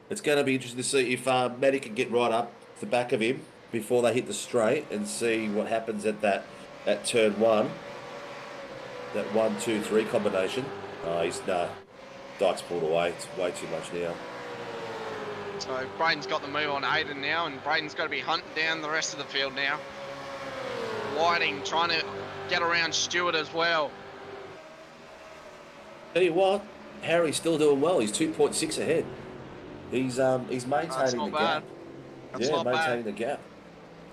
it's going to be interesting to see if Matty can get right up the back of him before they hit the straight and see what happens at turn 1. That 1, 2, 3 combination. Dyke's pulled away. It's way too much now. So Braden's got the move on Aiden now, and Braden's got to be hunting down the rest of the field now. Whiting trying to get around Stewart as well. Tell you what, Harry's still doing well. He's 2.6 ahead. He's maintaining the gap. Maintaining the gap.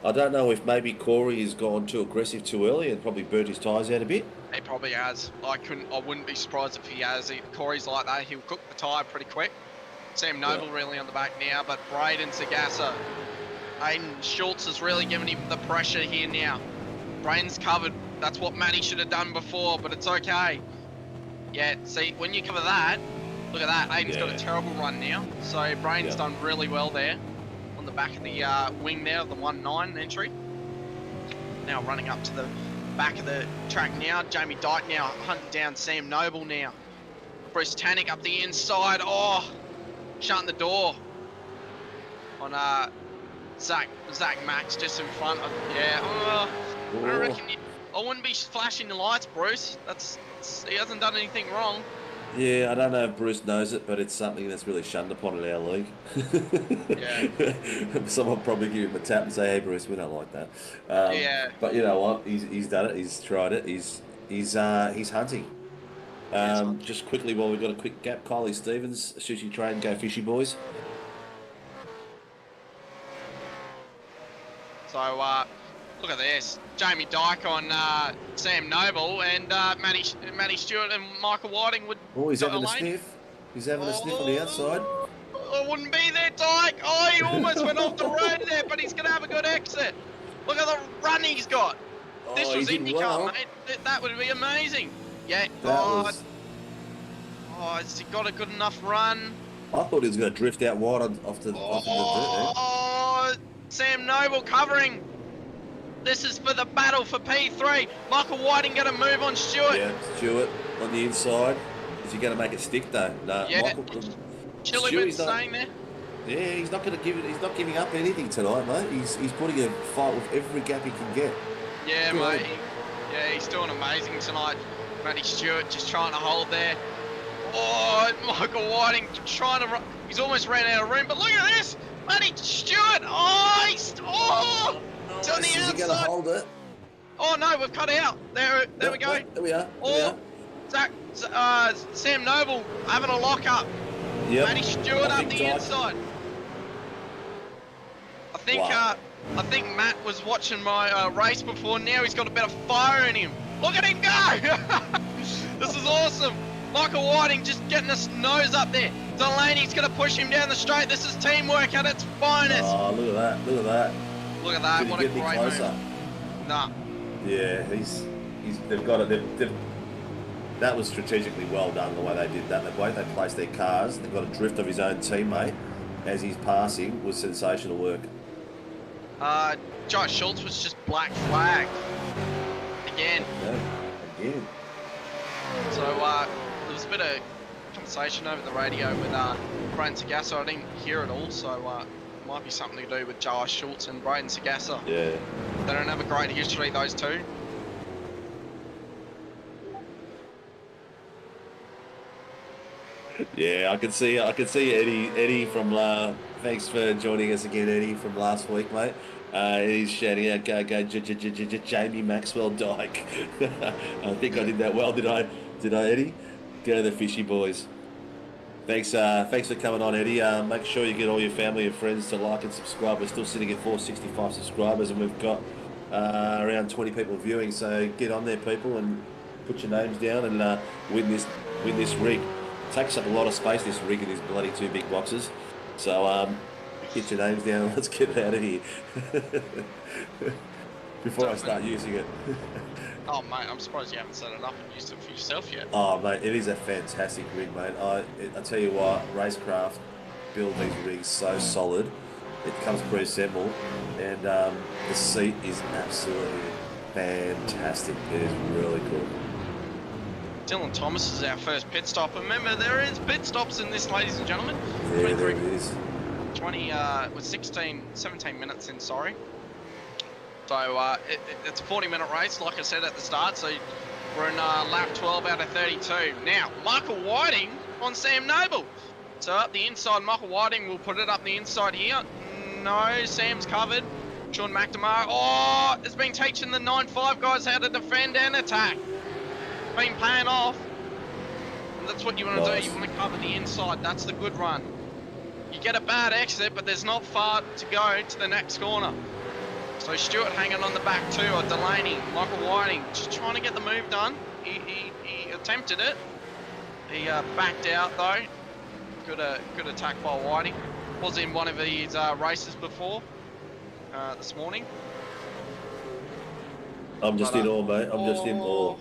I don't know if maybe Corey has gone too aggressive too early and probably burnt his tyres out a bit. He probably has. I wouldn't be surprised if he has. Corey's like that. He'll cook the tyre pretty quick. Sam Noble really on the back now, but Braden Sagasa. Aiden Schultz is really giving him the pressure here now. Braden's covered. That's what Matty should have done before, but it's okay. Yeah, see, when you cover that, look at that. Aiden's got a terrible run now. So Braden's done really well there on the back of the wing there of the 1-9 entry. Now running up to the back of the track now. Jamie Dyke now hunting down Sam Noble now. Bruce Tannick up the inside. Oh, shutting the door on Zach Max just in front of, I reckon I wouldn't be flashing the lights, Bruce. He hasn't done anything wrong. Yeah, I don't know if Bruce knows it, but it's something that's really shunned upon in our league. Someone probably give him a tap and say, "Hey, Bruce, we don't like that." But you know what? He's done it. He's tried it. He's hunting. Just quickly, while we've got a quick gap, Kylie Stevens, Sushi Train, Go Fishy Boys. So, look at this. Jamie Dyke on Sam Noble, and Matty Stewart and Michael Whiting would... Oh, he's having a sniff. He's having a sniff on the outside. I wouldn't be there, Dyke. Oh, he almost went off the road there, but he's going to have a good exit. Look at the run he's got. This was IndyCar, mate. That would be amazing. Yeah. Has he got a good enough run? I thought he was going to drift out wide off the dirt. Oh, Sam Noble covering. This is for the battle for P3. Michael Whiting going to move on Stewart. Yeah, Stewart on the inside. Is he going to make it stick though? No. Yeah. Chilliman's saying there. Yeah, he's not going to give it. He's not giving up anything tonight, mate. He's putting a fight with every gap he can get. Yeah, good. Mate. He's doing amazing tonight. Matty Stewart just trying to hold there. Oh, Michael Whiting trying to run. He's almost ran out of room, but look at this. Matty Stewart. It's on the outside. Is he going to hold it? Oh no, we've cut out. There we go. There we are. Sam Noble having a lock up. Yep. Matty Stewart I up think the Dyke- inside. Wow. I think Matt was watching my race before. Now he's got a bit of fire in him. Look at him go! This is awesome. Michael Whiting just getting his nose up there. Delaney's going to push him down the straight. This is teamwork at its finest. Oh, look at that! Look at that! Look at that. Did What he a get any great closer? move. Nah. Yeah, they've got it. That was strategically well done the way they did that. The way they placed their cars, they've got a drift of his own teammate as he's passing was sensational work. Josh Schultz was just black flagged. Again. Yeah, again. So, there was a bit of conversation over the radio with Brayden Sagassa. I didn't hear it all, so it might be something to do with Josh Schultz and Brayden Sagassa. Yeah. They don't have a great history, those two. Yeah, I can see Eddie from thanks for joining us again, Eddie, from last week, mate. He's shouting out, go, Jamie Maxwell Dyke. I think I did that well, did I, Eddie? Go the Fishy Boys. Thanks for coming on, Eddie. Make sure you get all your family and friends to like and subscribe. We're still sitting at 465 subscribers, and we've got around 20 people viewing. So get on there, people, and put your names down and win this rig. It takes up a lot of space, this rig, in these bloody two big boxes. So get your names down and let's get out of here before I start using it. Oh, mate, I'm surprised you haven't set it up and used it for yourself yet. Oh, mate, it is a fantastic rig, mate. I tell you what, Racecraft build these rigs so solid. It comes pre-assembled, and the seat is absolutely fantastic. It is really cool. Dylan Thomas is our first pit stop. Remember, there is pit stops in this, ladies and gentlemen. Yeah, there it is. 17 minutes in, sorry. So it's a 40-minute race, like I said at the start. So we're in lap 12 out of 32. Now, Michael Whiting on Sam Noble. So up the inside, Michael Whiting will put it up the inside here. No, Sam's covered. Sean McNamara. Oh, it's been teaching the 9.5 guys how to defend and attack. Been paying off. And that's what you want to do. You want to cover the inside. That's the good run. You get a bad exit, but there's not far to go to the next corner. So Stewart hanging on the back too, or Delaney, Michael Whiting, just trying to get the move done. He attempted it. He backed out though. Good attack by Whiting. Was in one of his races before this morning. I'm just in awe, mate. I'm just in awe.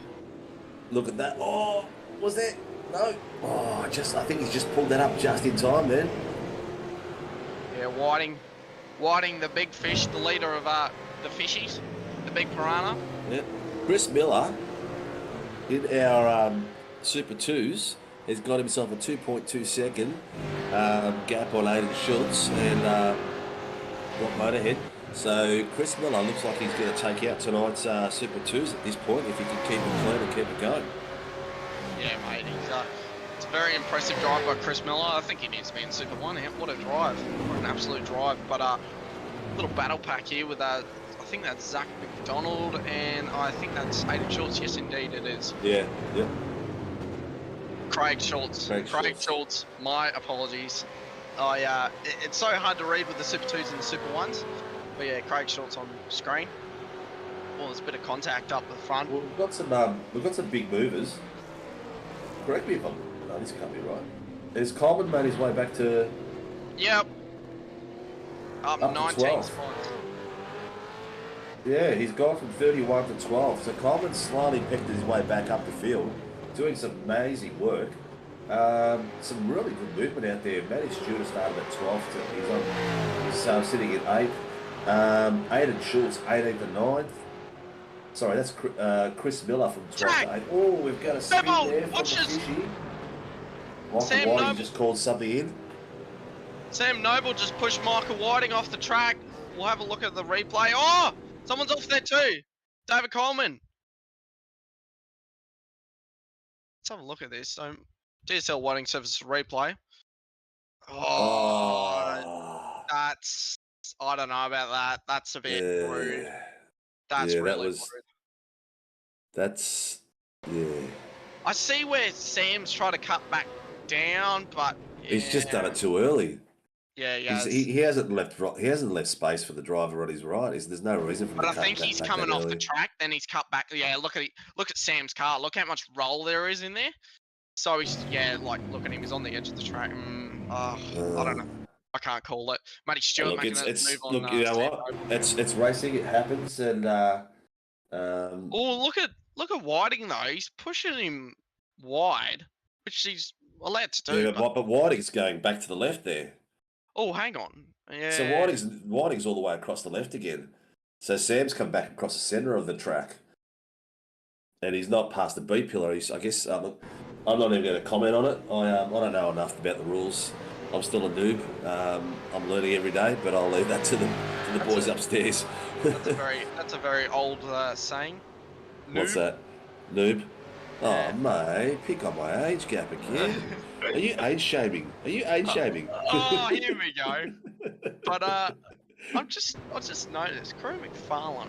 Look at that. Oh, was that? No. Oh, I think he's just pulled that up just in time, man. Yeah, Whiting, the big fish, the leader of the fishies, the big piranha. Yeah. Chris Miller, in our Super 2s, has got himself a 2.2 second gap on Aiden Schultz and got motorhead. So Chris Miller looks like he's going to take out tonight's Super 2s at this point if he can keep it clean and keep it going. Yeah, mate. It's a very impressive drive by Chris Miller. I think he needs to be in Super 1. What a drive. What an absolute drive. But little battle pack here with, I think that's Zach McDonald, and I think that's Aiden Schultz. Yes, indeed it is. Yeah, yeah. Craig Schultz. Craig Schultz. My apologies. It's so hard to read with the Super 2s and the Super 1s. But yeah, Craig Schultz on screen. Well, there's a bit of contact up the front. Well, we've got some big movers. Correct me if I'm... No, this can't be right. Has Coleman made his way back to... Yep. Up 19 12. spots. Yeah, he's gone from 31 to 12. So Coleman's slowly picked his way back up the field, doing some amazing work. Some really good movement out there. Matty Stewart started at 12th. He's sitting at 8th. Aiden Schultz, 18th and 9th. Sorry, that's Chris Miller from 12th to 8th. Oh, we've got a spin there from the fishy. Michael Whiting just called something in. Sam Noble just pushed Michael Whiting off the track. We'll have a look at the replay. Oh, someone's off there too. David Coleman. Let's have a look at this. So, DSL Whiting Service replay. Oh, that's... I don't know about that. That's a bit rude. That's really rude. That's... Yeah. I see where Sam's trying to cut back down, but He's just done it too early. Yeah, yeah. He hasn't left space for the driver on his right. There's no reason for him But to I cut think that he's back coming that off early. the track, then he's cut back. Yeah, look at Sam's car. Look how much roll there is in there. So he's like look at him. He's on the edge of the track. I don't know. I can't call it. Matty Stewart Look, making it's move on. look, you know Sam what? Noble. It's racing. It happens, and Oh, look at Whiting though. He's pushing him wide, which he's allowed to do. yeah, but Whiting's going back to the left there. Oh, hang on. Yeah. So Whiting's all the way across the left again. So Sam's come back across the centre of the track, and he's not past the B pillar. I guess look, I'm not even going to comment on it. I don't know enough about the rules. I'm still a noob. I'm learning every day, but I'll leave that to the boys upstairs. That's a very old saying. Noob. What's that? Noob? Oh, Yeah. mate, pick on my age gap again. Are you age shaming? Oh, here we go. But I just noticed Corey McFarlane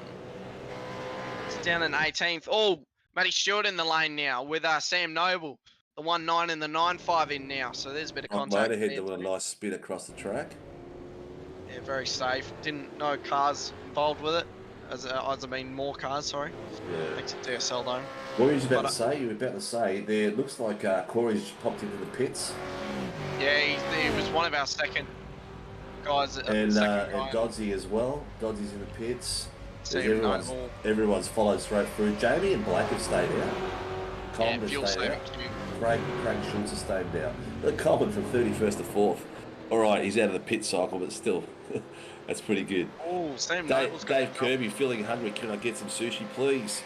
is down in 18th. Oh, Matty Stewart in the lane now with Sam Noble, the 1.9 and the 9.5 in now. So there's a bit of contact. Motorhead doing a nice spin across the track. Yeah, very safe. Didn't know cars involved with it. As I mean, more cars. Sorry. Yeah. Thanks to DSL though. What were you about to say? You were about to say there. It looks like Corey's popped into the pits. Yeah, he was one of our second guys. And second guy. Godsey as well. Godsey's in the pits. Sam Noble. Everyone's followed straight through. Jamie and Black have stayed out. Coleman has fuel stayed saving out. queue. Craig Schultz has stayed out. Look, Coleman from 31st to 4th. All right, he's out of the pit cycle, but still, that's pretty good. Oh, Sam Noble's got Dave Kirby, feeling hungry. Can I get some sushi, please?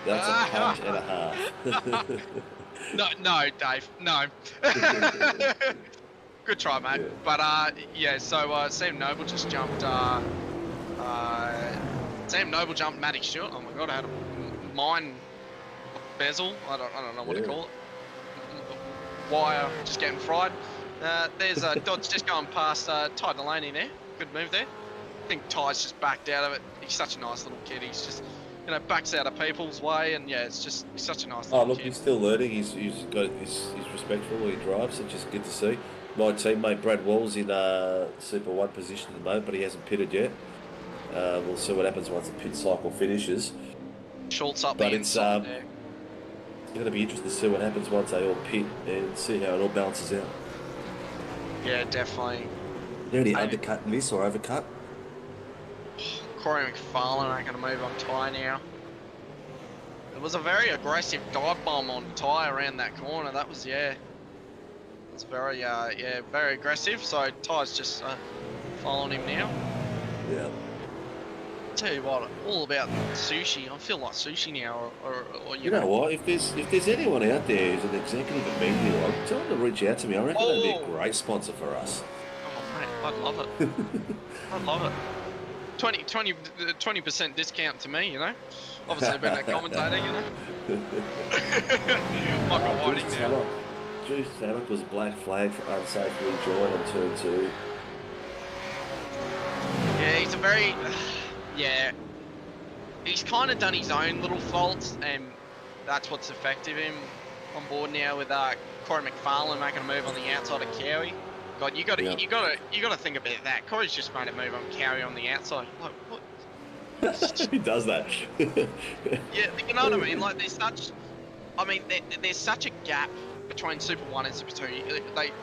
That's a punch and a half. No, Dave, no. Good try, mate. Yeah. But yeah. So Sam Noble just jumped. Sam Noble jumped Matty Stewart. Oh my God, I had a mine bezel. I don't know what to call it. Wire just getting fried. There's Dodge just going past Ty Delaney there. Good move there. I think Ty's just backed out of it. He's such a nice little kid. He's just, backs out of people's way, and yeah, it's just he's such a nice little kid. He's still learning. He's respectful when he drives. It's just good to see. My teammate Brad Wall's in Super 1 position at the moment, but he hasn't pitted yet. We'll see what happens once the pit cycle finishes. Schultz up But the it's inside there. going to be interesting to see what happens once they all pit and see how it all balances out. Yeah, definitely. Is there any undercut in this or overcut? Corey McFarlane ain't going to move on Ty now. It was a very aggressive dive bomb on Ty around that corner. That was, it's very, very aggressive. So Ty's just following him now. Yeah. Tell you what, all about sushi. I feel like sushi now, or You know what? If there's anyone out there who's an executive at media, I'll tell them to reach out to me. I reckon that'd be a great sponsor for us. Oh mate, I'd love it. I'd love it. 20% discount to me, Obviously, being a commentator, Michael Whiting now. Juice Tannock was a black flag for unsafe rejoin on turn 2. Yeah, he's a very, he's kind of done his own little faults, and that's what's affected him on board now with Corey McFarlane making a move on the outside of Cowie. God, you got to think about that. Corey's just made a move on Cowie on the outside. Like what? He does that. Yeah, you know what I mean. Like there's such a gap between Super 1 and Super 2.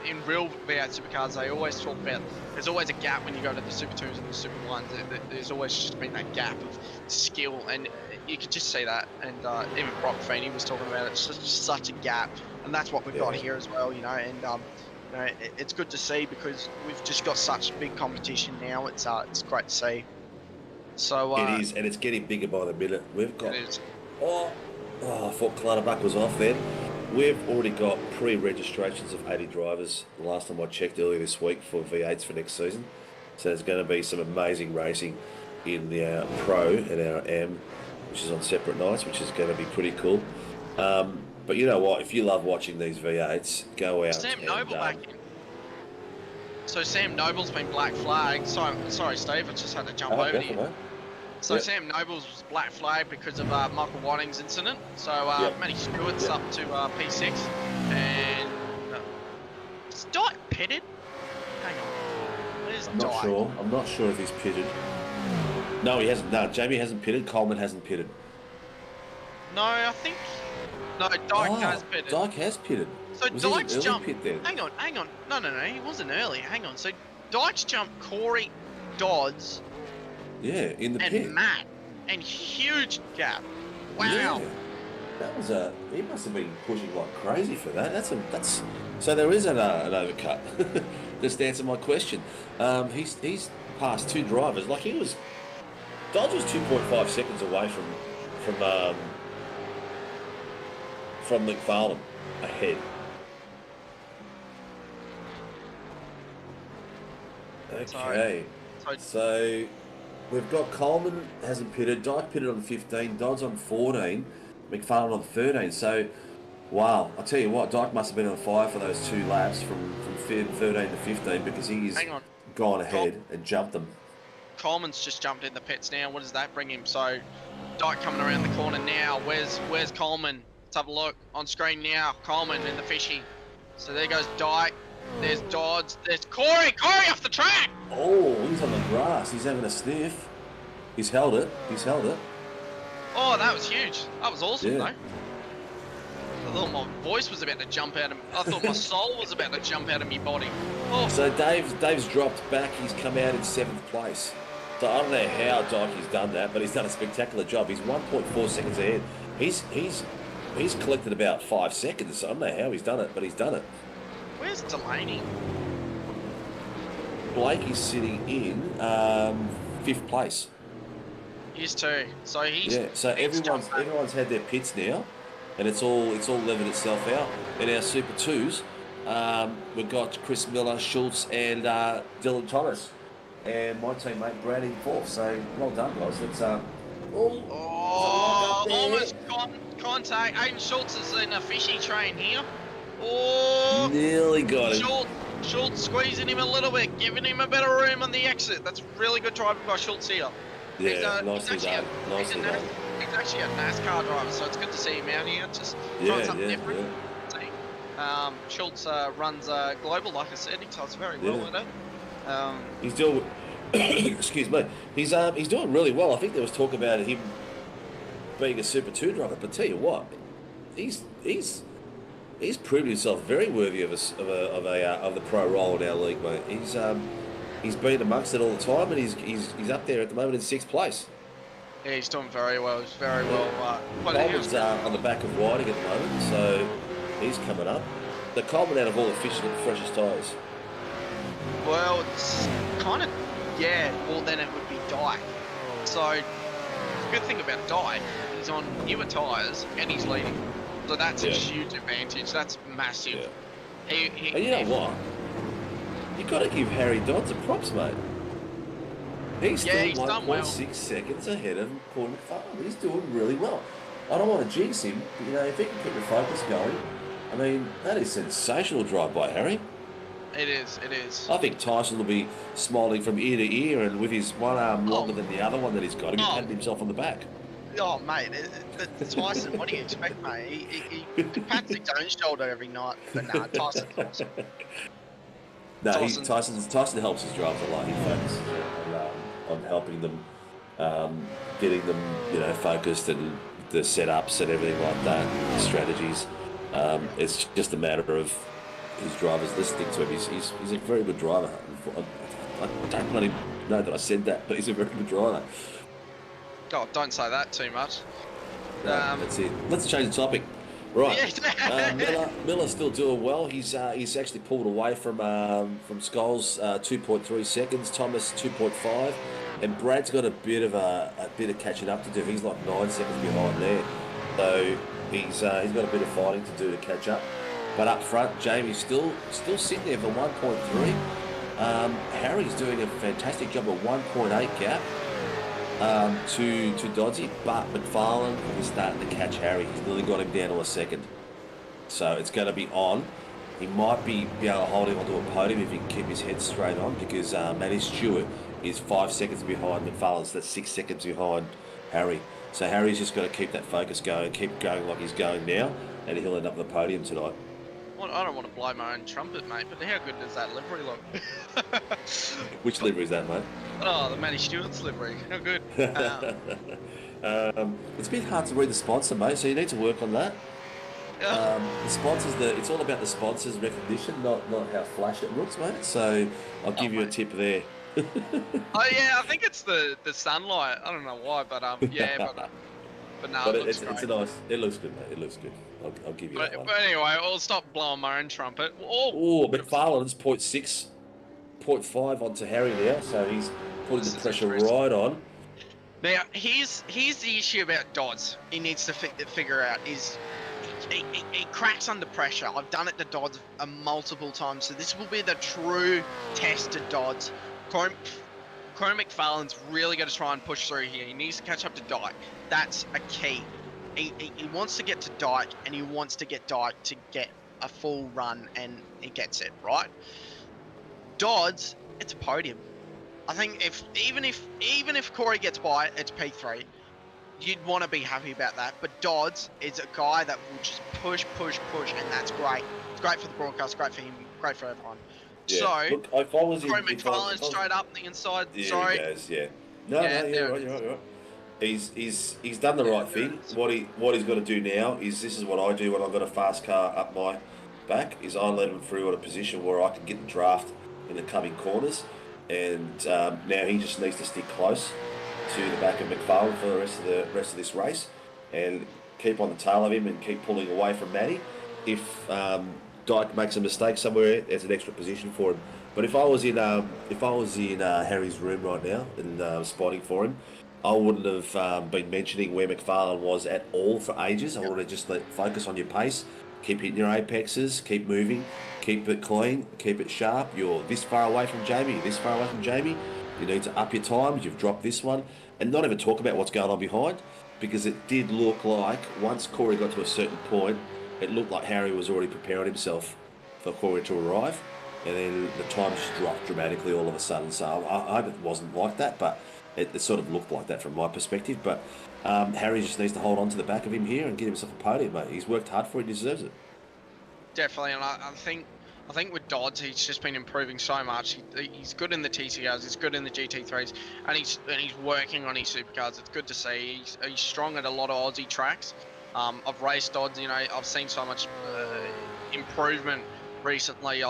In real V8 Supercars, they always talk about there's always a gap when you go to the Super 2s and the Super 1s. There's always just been that gap of skill, and you could just see that. And even Brock Feeney was talking about it. It's just such a gap, and that's what we've got here as well, And it's good to see because we've just got such big competition now. It's great to see. So it is, and it's getting bigger by the minute. We've got. It is. Oh, I thought Clutterbuck was off then. We've already got pre-registrations of 80 drivers. The last time I checked earlier this week for V8s for next season. So there's going to be some amazing racing in our Pro and our M, which is on separate nights, which is going to be pretty cool. But you know what? If you love watching these V8s, go out. Sam Noble back in. So Sam Noble's been black flagged. Sorry, Steve. I just had to jump over to you. So Sam Noble's was black flagged because of Michael Whiting's incident. So Matty Stewart's up to P6, and pitted? Hang on. Where's I'm not Dyke? sure. I'm not sure if he's pitted. No, he hasn't. No, Jamie hasn't pitted. Coleman hasn't pitted. No, I think. No, Dyke has pitted. Dyke has pitted. So Was he an Dyke's early jumped. pit then? Hang on. No, he wasn't early. Hang on. So Dyke's jumped Corey, Dodds, Yeah, in the and pit. Matt, and huge gap. Wow. Yeah. That was a. He must have been pushing like crazy for that. That's. So there is an overcut. Just to answer my question. He's passed two drivers. Like he was. Dodge was 2.5 seconds away from McFarlane ahead. Okay. So we've got Coleman hasn't pitted. Dyke pitted on 15. Dodds on 14. McFarlane on 13. So, wow. I'll tell you what, Dyke must have been on fire for those two laps from 13 to 15 because he's gone ahead and jumped them. Coleman's just jumped in the pits now. What does that bring him? So, Dyke coming around the corner now. Where's Coleman? Let's have a look on screen now. Coleman in the fishy. So there goes Dyke. There's Dodds. There's Corey. Corey off the track. Oh, he's on the grass. He's having a sniff. He's held it. Oh, that was huge. That was awesome, Yeah. though. I thought my voice was about to jump out of. I thought my soul was about to jump out of my body. Oh. So Dave's dropped back. He's come out in 7th place. So I don't know how Dykey's done that, but he's done a spectacular job. He's 1.4 seconds ahead. He's collected about 5 seconds. I don't know how he's done it, but he's done it. Where's Delaney? Blake is sitting in 5th place. He's 2. So he's So everyone's had their pits now, and it's all leveled itself out. In our Super 2s, we've got Chris Miller, Schultz, and Dylan Thomas, and my teammate Brad in 4th. So well done, guys. It's almost contact. Aiden Schultz is in a fishy train here. Oh, nearly got him. Schultz squeezing him a little bit, giving him a bit of room on the exit. That's really good driving by Schultz here. Yeah, nicely done. Nicely done. He's actually a NASCAR driver, so it's good to see him out here. Just trying something different. Yeah. Schultz runs global, like I said. He does very well with it. He's doing. Excuse me. He's doing really well. I think there was talk about him being a Super 2 driver, but tell you what, he's proved himself very worthy of the pro role in our league, mate. He's been amongst it all the time, and he's up there at the moment in 6th place. Yeah, he's doing very well. He's very well. Coleman's on the back of Whiting at the moment, so he's coming up. The Coleman out of all the fish with the freshest tyres. Well, it's kind of, well then it would be Dyke. So, the good thing about Dyke, he's on newer tyres and he's leading. So that's a huge advantage. That's massive. Yeah. And you know what? You got to give Harry Dodds a props, mate. He's still 1.6 seconds ahead of Corey McFarlane. He's doing really well. I don't want to jinx him, but if he can keep the focus going, I mean, that is sensational drive by Harry. It is. I think Tyson will be smiling from ear to ear, and with his one arm longer than the other one that he's got, he'll be patting himself on the back. Oh, mate, Tyson, what do you expect, mate? He pats his own shoulder every night, but nah, Tyson's awesome. No, Tyson helps his drivers a lot. He focuses on helping them, getting them, focused, and the setups and everything like that, the strategies. It's just a matter of his drivers listening to him. He's a very good driver. I don't really know that I said that, but he's a very good driver. Oh, don't say that too much. No, that's it. Let's change the topic. Right. Miller's still doing well. He's actually pulled away from Scholes 2.3 seconds. Thomas 2.5, and Brad's got a bit of catching up to do. He's like 9 seconds behind there, so he's got a bit of fighting to do to catch up. But up front, Jamie's still sitting there for 1.3. Harry's doing a fantastic job of 1.8 gap to Doddsy, but McFarlane is starting to catch Harry. He's nearly got him down to a second. So it's going to be on. He might be able to hold him onto a podium if he can keep his head straight on, because Matty Stewart is 5 seconds behind McFarlane, so that's 6 seconds behind Harry. So Harry's just got to keep that focus going, keep going like he's going now, and he'll end up on the podium tonight. Well, I don't want to blow my own trumpet, mate, but how good does that livery look? Which livery is that, mate? Oh, the Matty Stewart's livery. How good. It's a bit hard to read the sponsor, mate, so you need to work on that. The sponsors, it's all about the sponsors' recognition, not how flash it looks, mate. So I'll give you a tip there. Oh yeah, I think it's the sunlight. I don't know why, but yeah, but no, But it looks it's great. a nice. It looks good, mate. It looks good. I'll give you that one. But anyway, I'll stop blowing my own trumpet. Oh, McFarlane's 0.6, 0.5 onto Harry now, so he's putting the pressure right on. Now, here's the issue about Dodds. He needs to figure out is he cracks under pressure. I've done it to Dodds multiple times, so this will be the true test to Dodds. Corey McFarlane's really going to try and push through here. He needs to catch up to Dyke. That's a key. He wants to get to Dyke, and he wants to get Dyke to get a full run, and he gets it, right? Dodds, it's a podium. I think even if Corey gets by it, it's P3. You'd want to be happy about that. But Dodds is a guy that will just push, and that's great. It's great for the broadcast, great for him, great for everyone. Yeah. So, Look, if I was Corey McFarlane straight up the inside. Sorry. He goes, yeah. No, you're right. He's done the right thing. What he's got to do now is, this is what I do when I've got a fast car up my back, is I let him through at a position where I can get the draft in the coming corners. And now he just needs to stick close to the back of McFarlane for the rest of this race, and keep on the tail of him and keep pulling away from Matty. If Dyke makes a mistake somewhere, there's an extra position for him. But if I was in Harry's room right now and spotting for him, I wouldn't have been mentioning where McFarlane was at all for ages. I would have just focus on your pace, keep hitting your apexes, keep moving, keep it clean, keep it sharp. You're this far away from Jamie, this far away from Jamie. You need to up your times. You've dropped this one, and not even talk about what's going on behind, because it did look like once Corey got to a certain point, it looked like Harry was already preparing himself for Corey to arrive, and then the time just dropped dramatically all of a sudden. So I hope it wasn't like that, but it sort of looked like that from my perspective. But Harry just needs to hold on to the back of him here and get himself a podium, mate. He's worked hard for it. He deserves it. Definitely, and I think with Dodds, he's just been improving so much. He's good in the TCRs, he's good in the GT3s, and he's working on his supercars. It's good to see. He's strong at a lot of Aussie tracks. I've raced Dodds, I've seen so much improvement recently.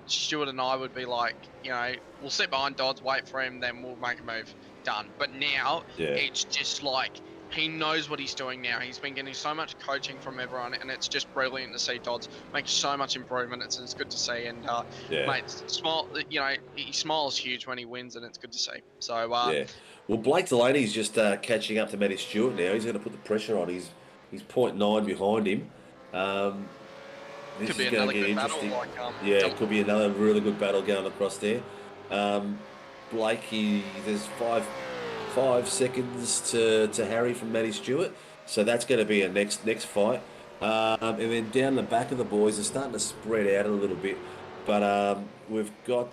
Stuart and I would be like, we'll sit behind Dodds, wait for him, then we'll make a move. Done. But now, it's just like, he knows what he's doing now. He's been getting so much coaching from everyone, and it's just brilliant to see Dodds make so much improvement. It's good to see, and mate, smile. He smiles huge when he wins, and it's good to see. So well, Blake Delaney's just catching up to Matty Stewart now. He's going to put the pressure on. He's 0.9 behind him. This could be is going another to get good interesting. battle. It could be another really good battle going across there. Blake, there's 5 seconds to Harry from Matty Stewart, so that's going to be a next fight. And then down the back of the boys are starting to spread out a little bit, but we've got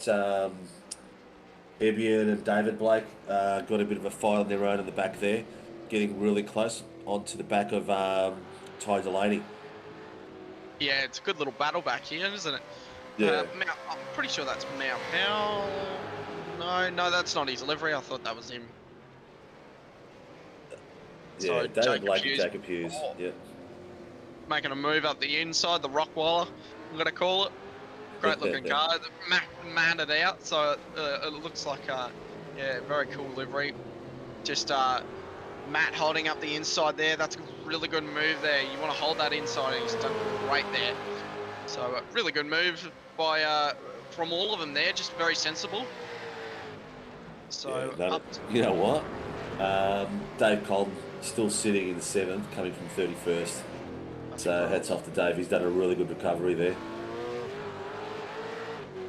Ebian and David Blake got a bit of a fight on their own in the back there, getting really close onto the back of Ty Delaney. Yeah, it's a good little battle back here, isn't it? Yeah. I'm pretty sure that's Mao Pao. No, that's not his livery. I thought that was him. Yeah, So, David Blake and Hughes. Jacob Hughes. Oh. Yeah. Making a move up the inside, the Rockwaller, I'm going to call it. Great looking car. Matted out, so it looks like very cool livery. Just Matt holding up the inside there. That's a really good move there. You want to hold that inside, and he's done great there. So a really good move by from all of them there. Just very sensible. So you know what? Dave Colton still sitting in 7th, coming from 31st. So hats off to Dave. He's done a really good recovery there.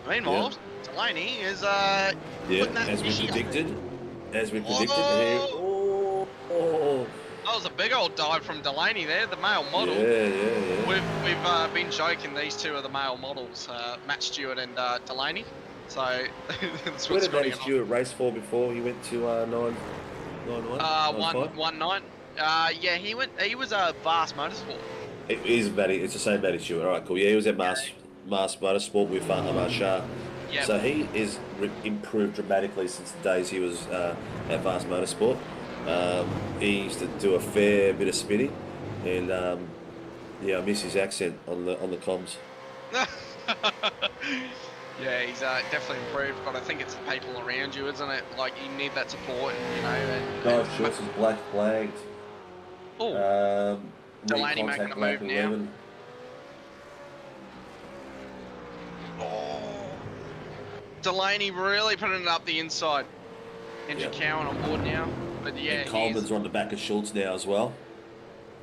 Meanwhile, Delaney is putting that as we predicted. As we predicted. Oh. That was a big old dive from Delaney there, the male model. Yeah. We've been joking, these two are the male models, Matt Stewart and Delaney. So that's Where what's did Matty Stewart race for before he went to 9-1? 1-9. Yeah, he was a Vast Motorsport. It is Matty. It's the same Matty Stewart. All right, cool. Yeah, he was at Mars Motorsport with Marshall. Yep. So he is improved dramatically since the days he was at Vast Motorsport. He used to do a fair bit of spinning, and I miss his accent on the comms. Yeah, he's definitely improved, but I think it's the people around you, isn't it? Like, you need that support, and, No, shorts is black flagged. Oh, Delaney making a move now. 11. Oh, Delaney really putting it up the inside. Andrew Cowan on board now, but yeah, and Coleman's on the back of Schultz now as well.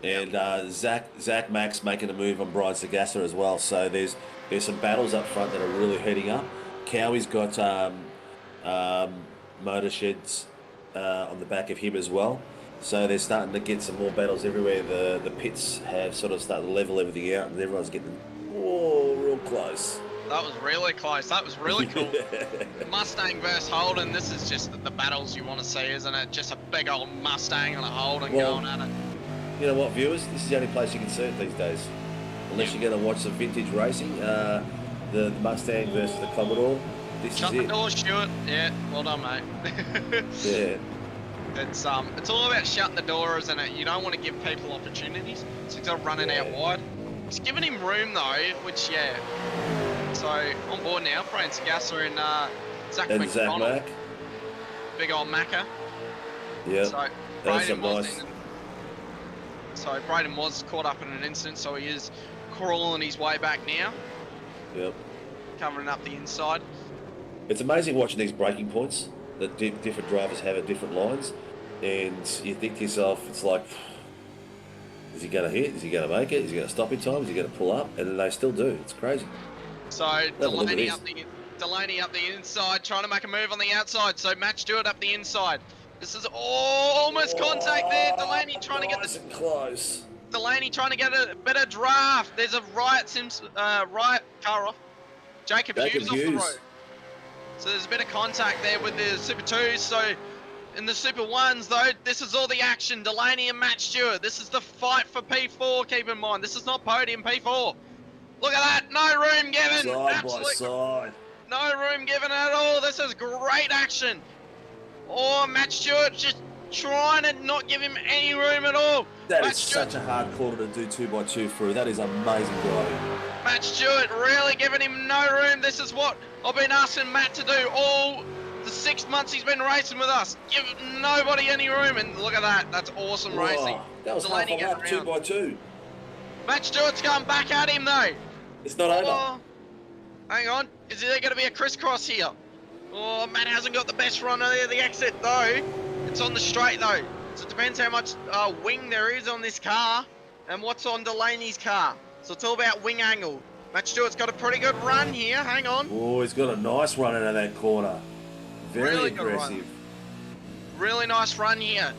And Zach Max making a move on Brian Sagassa as well. So there's some battles up front that are really heating up. Cowie's got motor sheds on the back of him as well. So they're starting to get some more battles everywhere. The pits have sort of started to level everything out, and everyone's getting real close. That was really close. That was really cool. Mustang versus Holden. This is just the battles you want to see, isn't it? Just a big old Mustang and a Holden going at it. You know what, viewers? This is the only place you can see it these days. Unless you're going to watch some vintage racing, the Mustang versus the Commodore. Shut the door, Stuart. Yeah, well done, mate. Yeah. It's all about shutting the door, isn't it? You don't want to give people opportunities, so he's running out wide. He's giving him room though, which So on board now, Brian Sagassa and Zach McDonald. Mack. Big old Macca. Yeah. So Braden was caught up in an incident, so he is crawling his way back now. Yep. Covering up the inside. It's amazing watching these braking points that different drivers have at different lines, and you think to yourself, it's like, is he going to hit? Is he going to make it? Is he going to stop in time? Is he going to pull up? And they still do. It's crazy. So Delaney up the inside, trying to make a move on the outside. So Matt Stewart up the inside. This is almost contact there. Delaney trying to get close. Delaney trying to get a better draft. There's a Riot car off. Jacob Hughes off the road. So there's a bit of contact there with the Super 2s. So in the Super 1s, though, this is all the action. Delaney and Matt Stewart. This is the fight for P4, keep in mind. This is not podium, P4. Look at that. No room given. Side by side. No room given at all. This is great action. Oh, Matt Stewart just trying to not give him any room at all. That is such a hard corner to do 2x2 through. That is amazing driving. Matt Stewart really giving him no room. This is what I've been asking Matt to do all the 6 months he's been racing with us. Give nobody any room, and look at that. That's awesome racing. That was half a lap, 2x2. Matt Stewart's going back at him though. It's not over. Hang on. Is there going to be a crisscross here? Oh, Matt hasn't got the best run of the exit though. It's on the straight though. So it depends how much wing there is on this car and what's on Delaney's car. So it's all about wing angle. Matt Stewart's got a pretty good run here. Hang on. Oh, he's got a nice run into that corner. Very really aggressive. Really nice run here.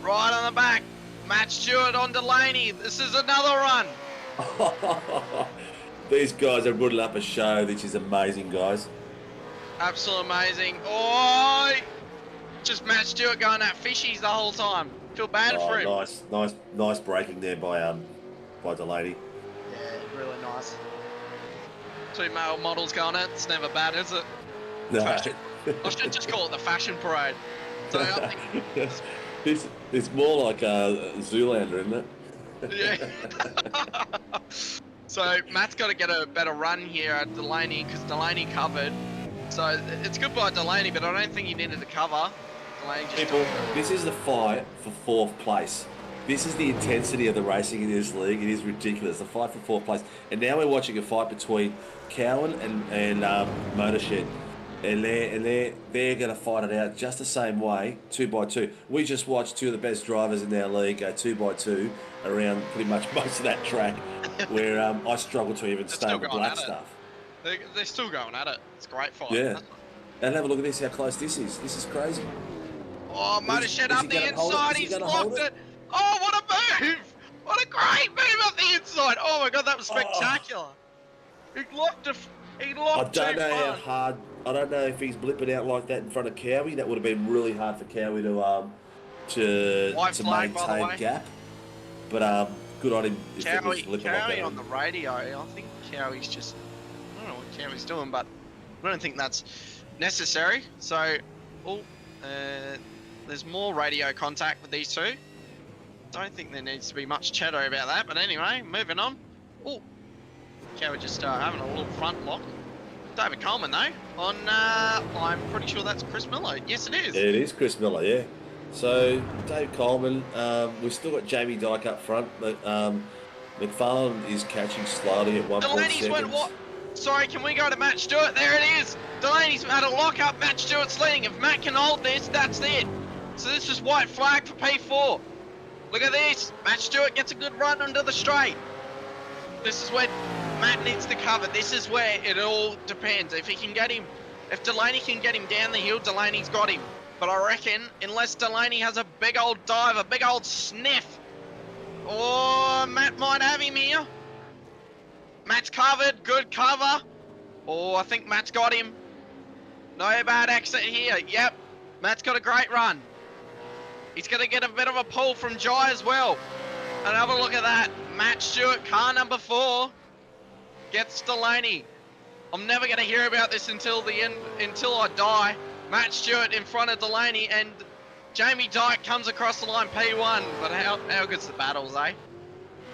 Right on the back. Matt Stewart on Delaney. This is another run. These guys are putting up a show. This is amazing, guys. Absolutely amazing. Oh, just Matt Stewart going at fishies the whole time. Feel bad for him. Nice braking there by Delaney. Yeah, really nice. Two male models going at. It's never bad, is it? No. I should just call it the fashion parade. So I think it's more like a Zoolander, isn't it? Yeah. So Matt's got to get a better run here at Delaney because Delaney covered. So it's good by Delaney, but I don't think he needed to cover. Delaney just People, this is the fight for fourth place. This is the intensity of the racing in this league. It is ridiculous. The fight for fourth place. And now we're watching a fight between Cowan and Motorshed. And they're going to fight it out just the same way, 2x2. We just watched two of the best drivers in our league go 2x2 around pretty much most of that track, where I struggle to even stay with the black stuff. They're still going at it. It's a great fight. Yeah. And have a look at this, how close this is. This is crazy. Oh, Motorshed up the inside. He's blocked it. Oh, what a move! What a great move up the inside. Oh my God, that was spectacular. He locked it. I don't know how hard. I don't know if he's blipping out like that in front of Cowie. That would have been really hard for Cowie to maintain gap. But good on him. If it was looking like Cowie that. on the radio, I think Cowie's just, I don't know what Cowie's doing, but I don't think that's necessary. So, there's more radio contact with these two. Don't think there needs to be much chatter about that, but anyway, moving on. Oh, Cowie just having a little front lock. David Coleman though, I'm pretty sure that's Chris Miller. Yes, it is. It is Chris Miller, yeah. So, Dave Coleman, we've still got Jamie Dyke up front, but McFarlane is catching slowly at 1.7. Delaney's went what? Sorry, can we go to Matt Stewart? There it is. Delaney's had a lock up. Matt Stewart's leading. If Matt can hold this, that's it. So this is white flag for P4. Look at this. Matt Stewart gets a good run under the straight. This is where Matt needs to cover. This is where it all depends. If he can get him, if Delaney can get him down the hill, Delaney's got him. But I reckon, unless Delaney has a big old dive, a big old sniff, oh, Matt might have him here. Matt's covered, good cover. Oh, I think Matt's got him. No bad exit here. Yep, Matt's got a great run. He's going to get a bit of a pull from Jai as well. And have a look at that. Matt Stewart, car number 4, gets Delaney. I'm never going to hear about this until the end, until I die. Matt Stewart in front of Delaney, and Jamie Dyke comes across the line P1. But how good's the battles, eh?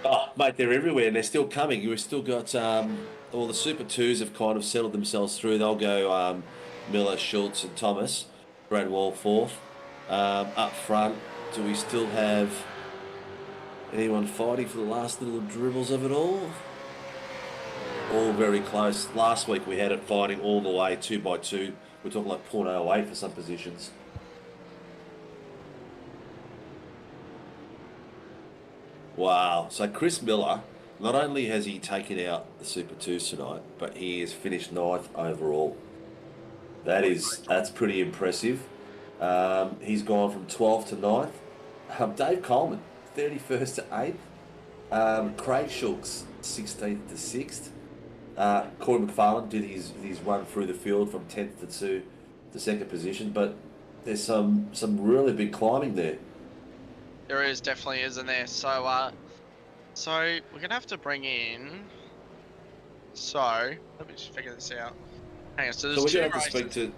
Oh, mate, they're everywhere, and they're still coming. We've still got all the Super 2s have kind of settled themselves through. They'll go Miller, Schultz, and Thomas. Brad Wall 4th. Up front, do we still have anyone fighting for the last little dribbles of it all? All very close. Last week we had it fighting all the way, 2 by 2. We're talking like 0.08 for some positions. Wow. So Chris Miller, not only has he taken out the Super 2s tonight, but he has finished 9th overall. That's pretty impressive. He's gone from 12th to 9th. Dave Coleman, 31st to 8th. Craig Schultz, 16th to 6th. Corey McFarlane did his run through the field from 10th to 2 to 2nd position, but there's some really big climbing there. There is, definitely isn't there? So, so we're gonna have to bring in. So let me just figure this out. Hang on. So there's So we're 2 going to have to races. speak to.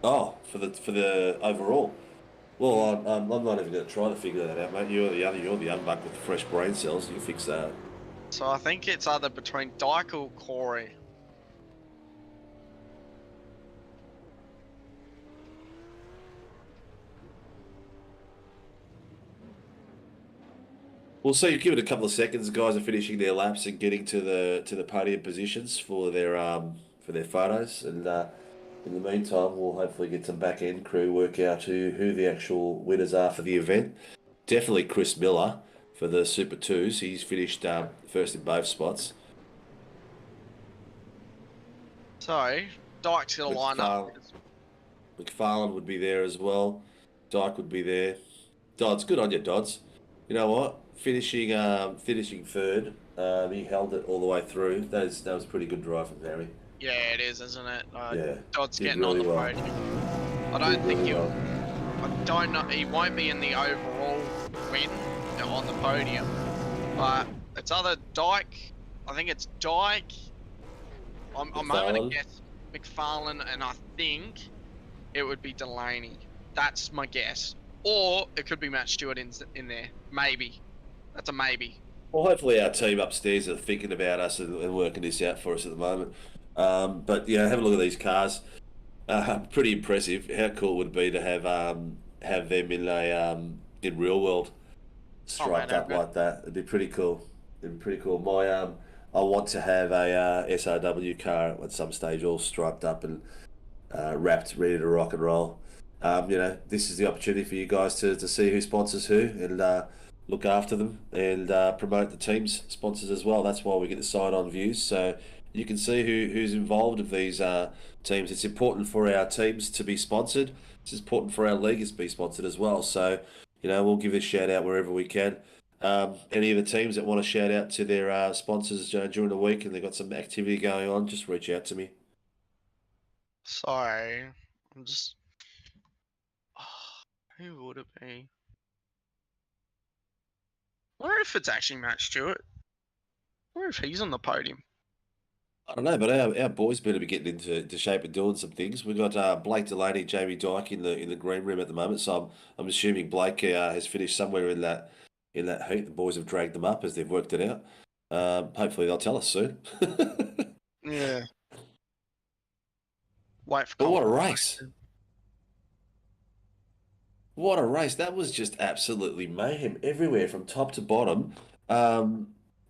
Oh, for the overall. Well, I'm not even going to try to figure that out, mate. You're the young buck with the fresh brain cells. You fix that. So I think it's either between Dyke or Corey. We'll see. Give it a couple of seconds. Guys are finishing their laps and getting to the podium positions for their photos. And in the meantime, we'll hopefully get some back end crew work out who the actual winners are for the event. Definitely Chris Miller for the Super 2s. He's finished first in both spots. So Dyke's gonna line up. McFarlane would be there as well. Dyke would be there. Dodds, good on you, Dodds. You know what? Finishing third. He held it all the way through. That was a pretty good drive from Harry. Yeah, it is, isn't it? Yeah, Dodd's did getting really on the well. podium. I don't think Really I don't know. He won't be in the overall win on the podium, but it's either Dyke. I think it's Dyke. I'm going to guess McFarlane, and I think it would be Delaney. That's my guess. Or it could be Matt Stewart in there. Maybe. That's a maybe. Well, hopefully our team upstairs are thinking about us and working this out for us at the moment. But yeah, have a look at these cars. Pretty impressive. How cool would it be to have them in real world striped up like that? It'd be pretty cool. I want to have a SRW car at some stage, all striped up and wrapped, ready to rock and roll. This is the opportunity for you guys to see who sponsors who and look after them and promote the team's sponsors as well. That's why we get the sign-on views, so you can see who's involved with these teams. It's important for our teams to be sponsored. It's important for our leagues to be sponsored as well. So, we'll give a shout out wherever we can. Any of the teams that want to shout out to their sponsors during the week and they've got some activity going on, just reach out to me. Sorry. I'm just... who would it be? wonder if it's actually Matt Stewart. I wonder if he's on the podium. I don't know, but our boys better be getting into shape and doing some things. We've got Blake Delaney, Jamie Dyke in the green room at the moment, so I'm assuming Blake has finished somewhere in that heat. The boys have dragged them up as they've worked it out. Hopefully they'll tell us soon. Yeah. Wait for But what a Colin. race! What a race! That was just absolutely mayhem everywhere from top to bottom.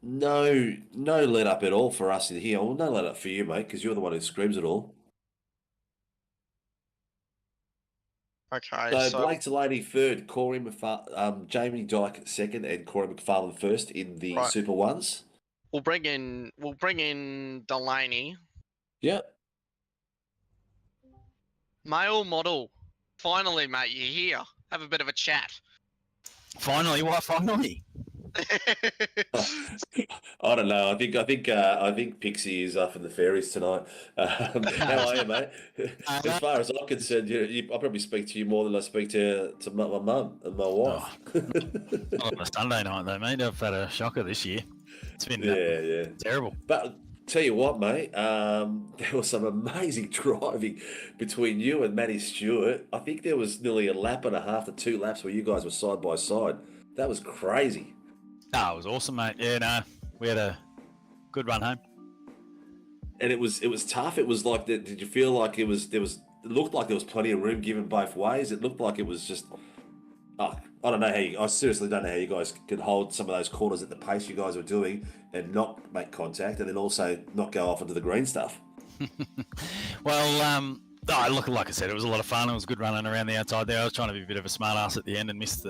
No let up at all for us in here. Well, no let up for you, mate, because you're the one who screams it all. Okay, So Blake Delaney third, Jamie Dyke second, and Corey McFarlane first in the Right. Super Ones. we'll bring in Delaney. Yeah. Male model. Finally, mate, you're here. Have a bit of a chat. Finally, what? Finally? I don't know. I think Pixie is up in the fairies tonight. How are you, mate? As far as I'm concerned, I probably speak to you more than I speak to my mum and my wife. Not on a Sunday night though, mate. I've had a shocker this year. It's been terrible. But tell you what, mate, there was some amazing driving between you and Matty Stewart. I think there was nearly a lap and a half to 2 laps where you guys were side by side. That was crazy. Oh, it was awesome, mate. Yeah, no, we had a good run home. And it was tough. It was like, did you feel like it looked like there was plenty of room given both ways? It looked like it was just, I don't know I seriously don't know how you guys could hold some of those corners at the pace you guys were doing and not make contact and then also not go off into the green stuff. Well, look, like I said, it was a lot of fun. It was good running around the outside there. I was trying to be a bit of a smart ass at the end and missed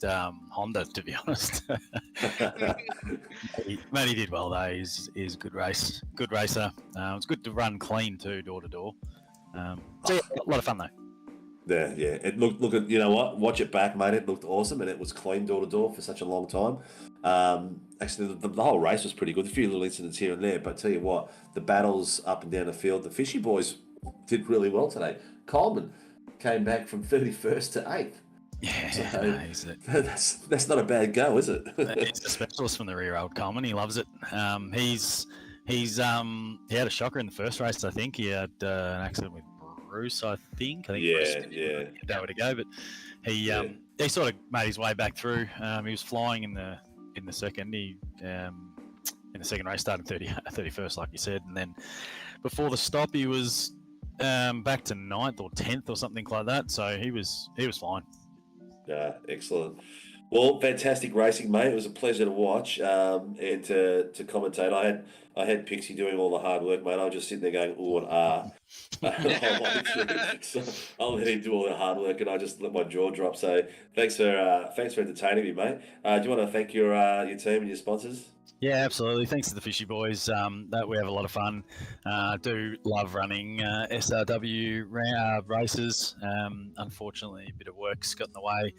Honda, to be honest. Matty did well though. He's a good racer. It was good to run clean too, door to door. So yeah, a lot of fun though. Yeah. It look at, you know what? Watch it back, mate. It looked awesome and it was clean door to door for such a long time. Actually, the whole race was pretty good. A few little incidents here and there, but tell you what, the battles up and down the field, the Fishy boys did really well today. Coleman came back from 31st to 8th. Yeah, so that's not a bad go, is it? He's a specialist from the rear, old Coleman. He loves it. He had a shocker in the first race. I think he had an accident with Bruce. I think Bruce didn't know where to go, but he sort of made his way back through. He was flying in the second. He in the second race started 31st, like you said, and then before the stop he was back to 9th or 10th or something like that. So he was fine. Yeah, excellent. Well, fantastic racing, mate. It was a pleasure to watch and to commentate. I had Pixie doing all the hard work, mate. I was just sitting there going, ooh and ah. So I'll let him do all the hard work, and I just let my jaw drop. So thanks for entertaining me, mate. Do you want to thank your team and your sponsors? Yeah, absolutely. Thanks to the Fishy Boys. That we have a lot of fun. Do love running SRW races. Unfortunately, a bit of work's got in the way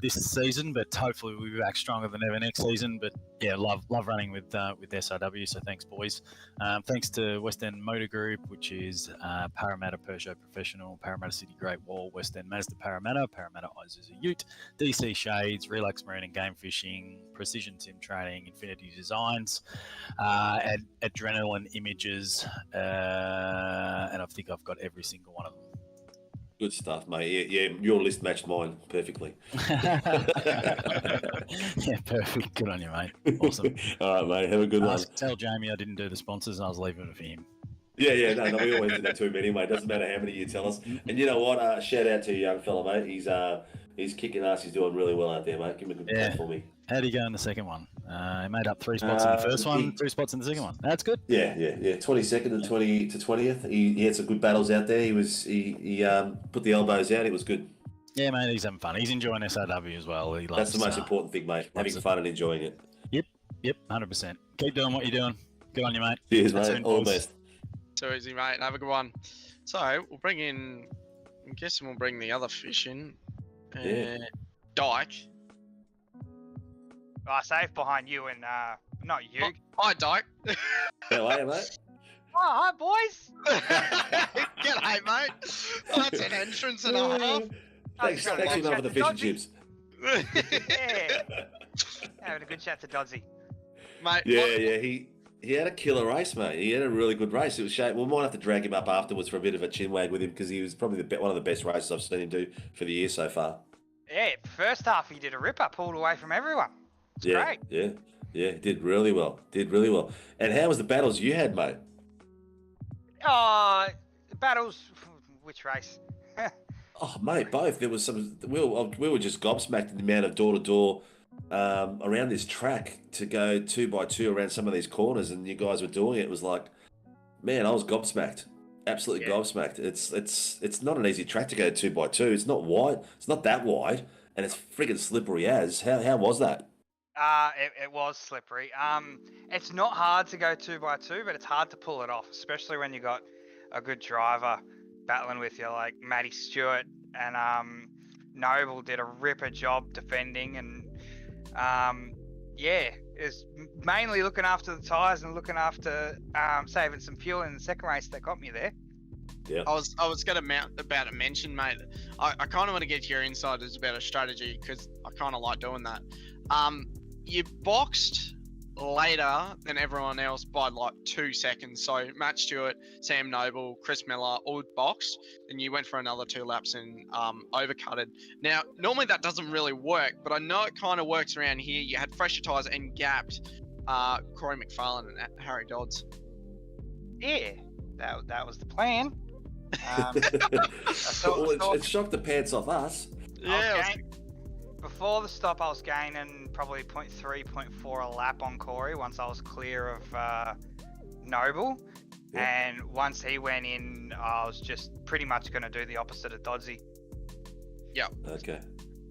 this season, but hopefully we'll be back stronger than ever next season. But yeah, love running with SRW. So thanks, boys. Thanks to West End Motor Group, which is Parramatta Peugeot Professional, Parramatta City Great Wall, West End Mazda Parramatta, Parramatta Isuzu Ute, DC Shades, Relax Marine and Game Fishing, Precision Sim Training, Infinity Designs, and Adrenaline Images, and I think I've got every single one of them. Good stuff, mate. Yeah, your list matched mine perfectly. Yeah, perfect. Good on you, mate. Awesome. All right, mate. Have a good one. Tell Jamie I didn't do the sponsors and I was leaving it for him. Yeah, no, we always do that to him anyway. Doesn't matter how many you tell us. And you know what? Shout out to you, young fella, mate. He's kicking ass. He's doing really well out there, mate. Give him a good clap for me. How did he go in the second one? He made up 3 spots in the first one, 2 spots in the second one. That's good. Yeah. 22nd and 20th. He had some good battles out there. He put the elbows out. It was good. Yeah, mate. He's having fun. He's enjoying SRW as well. He loves, That's the most important thing, mate. Having fun and enjoying it. Yep. 100%. Keep doing what you're doing. Good on you, mate. Cheers, mate. All the best. Too easy, mate. Have a good one. So we'll bring in. I'm guessing we'll bring the other fish in. Dyke. Safe behind you and not you. Hi, Dyke. How are you, mate? Oh, hi, boys. G'day, mate. Oh, that's an entrance and a half. Thanks enough for the fish and chips. Yeah. Having a good chat to Dodsy. Mate, Yeah. He had a killer race, mate. He had a really good race. It was shame. We might have to drag him up afterwards for a bit of a chinwag with him because he was probably one of the best races I've seen him do for the year so far. Yeah, first half he did a ripper, pulled away from everyone. It's great. Yeah. Did really well. And how was the battles you had, mate? Oh, battles. Which race? Oh, mate, both. There was some. We were just gobsmacked at the amount of door to door around this track to go 2x2 around some of these corners, and you guys were doing it. It was like, man, I was gobsmacked. Absolutely gobsmacked. It's not an easy track to go 2x2. It's not wide. It's not that wide, and it's friggin' slippery as. How was that? It was slippery. It's not hard to go 2x2, but it's hard to pull it off, especially when you got a good driver battling with you like Matty Stewart, and Noble did a ripper job defending, and is mainly looking after the tyres and looking after saving some fuel in the second race that got me there. Yeah. I was going to mention, mate. I kind of want to get your insiders about a strategy because I kind of like doing that. You boxed later than everyone else by like 2 seconds. So Matt Stewart, Sam Noble, Chris Miller all boxed, and you went for another 2 laps and overcutted. Now, normally that doesn't really work, but I know it kind of works around here. You had fresher tyres and gapped Corey McFarlane and Harry Dodds. Yeah, that was the plan. It shocked the pants off us. Yeah. Before the stop, I was gaining probably 0.3, 0.4 a lap on Corey once I was clear of Noble. Yeah. And once he went in, I was just pretty much going to do the opposite of Dodsy. Yep. Okay.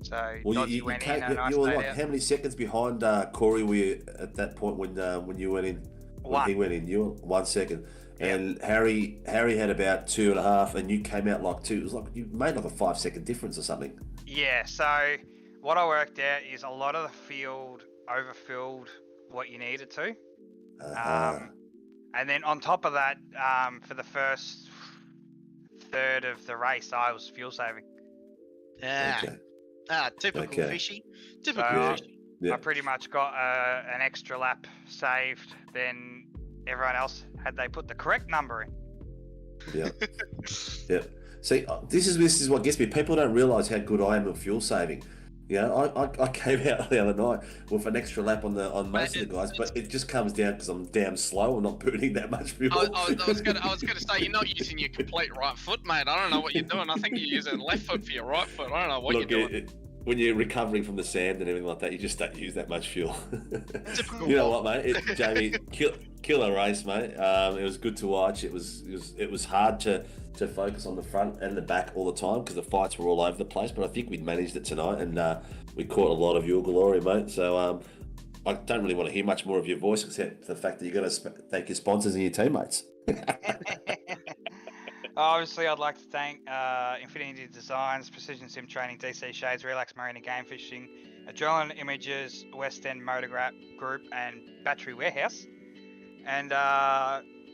So Dodsy went in and I you were stayed like, out. how many seconds behind Corey were you at that point when you went in? When he went in, you were 1 second. Yeah. And Harry had about 2.5, and you came out like 2. It was like you made like a 5-second difference or something. Yeah, so what I worked out is a lot of the field overfilled what you needed to. And then on top of that, for the first third of the race, I was fuel saving. Yeah. Okay. Typical fishy. Typical fishy. Yeah. I pretty much got an extra lap saved than everyone else had they put the correct number in. Yeah. Yeah. See, this is what gets me. People don't realise how good I am at fuel saving. You know, I came out the other night with an extra lap on most of the guys, but it just comes down because I'm damn slow. I'm not burning that much fuel. I was gonna say you're not using your complete right foot, mate. I don't know what you're doing. I think you're using left foot for your right foot. I don't know what you're doing. When you're recovering from the sand and everything like that, you just don't use that much fuel. Typical. You know what, mate? Jamie, killer race, mate. It was good to watch. It was hard to focus on the front and the back all the time because the fights were all over the place. But I think we managed it tonight, and we caught a lot of your glory, mate. So I don't really want to hear much more of your voice except the fact that you're going to thank your sponsors and your teammates. Obviously, I'd like to thank Infinity Designs, Precision Sim Training, DC Shades, Relax Marine and Game Fishing, Adrenaline Images, West End Motor Group, and Battery Warehouse, and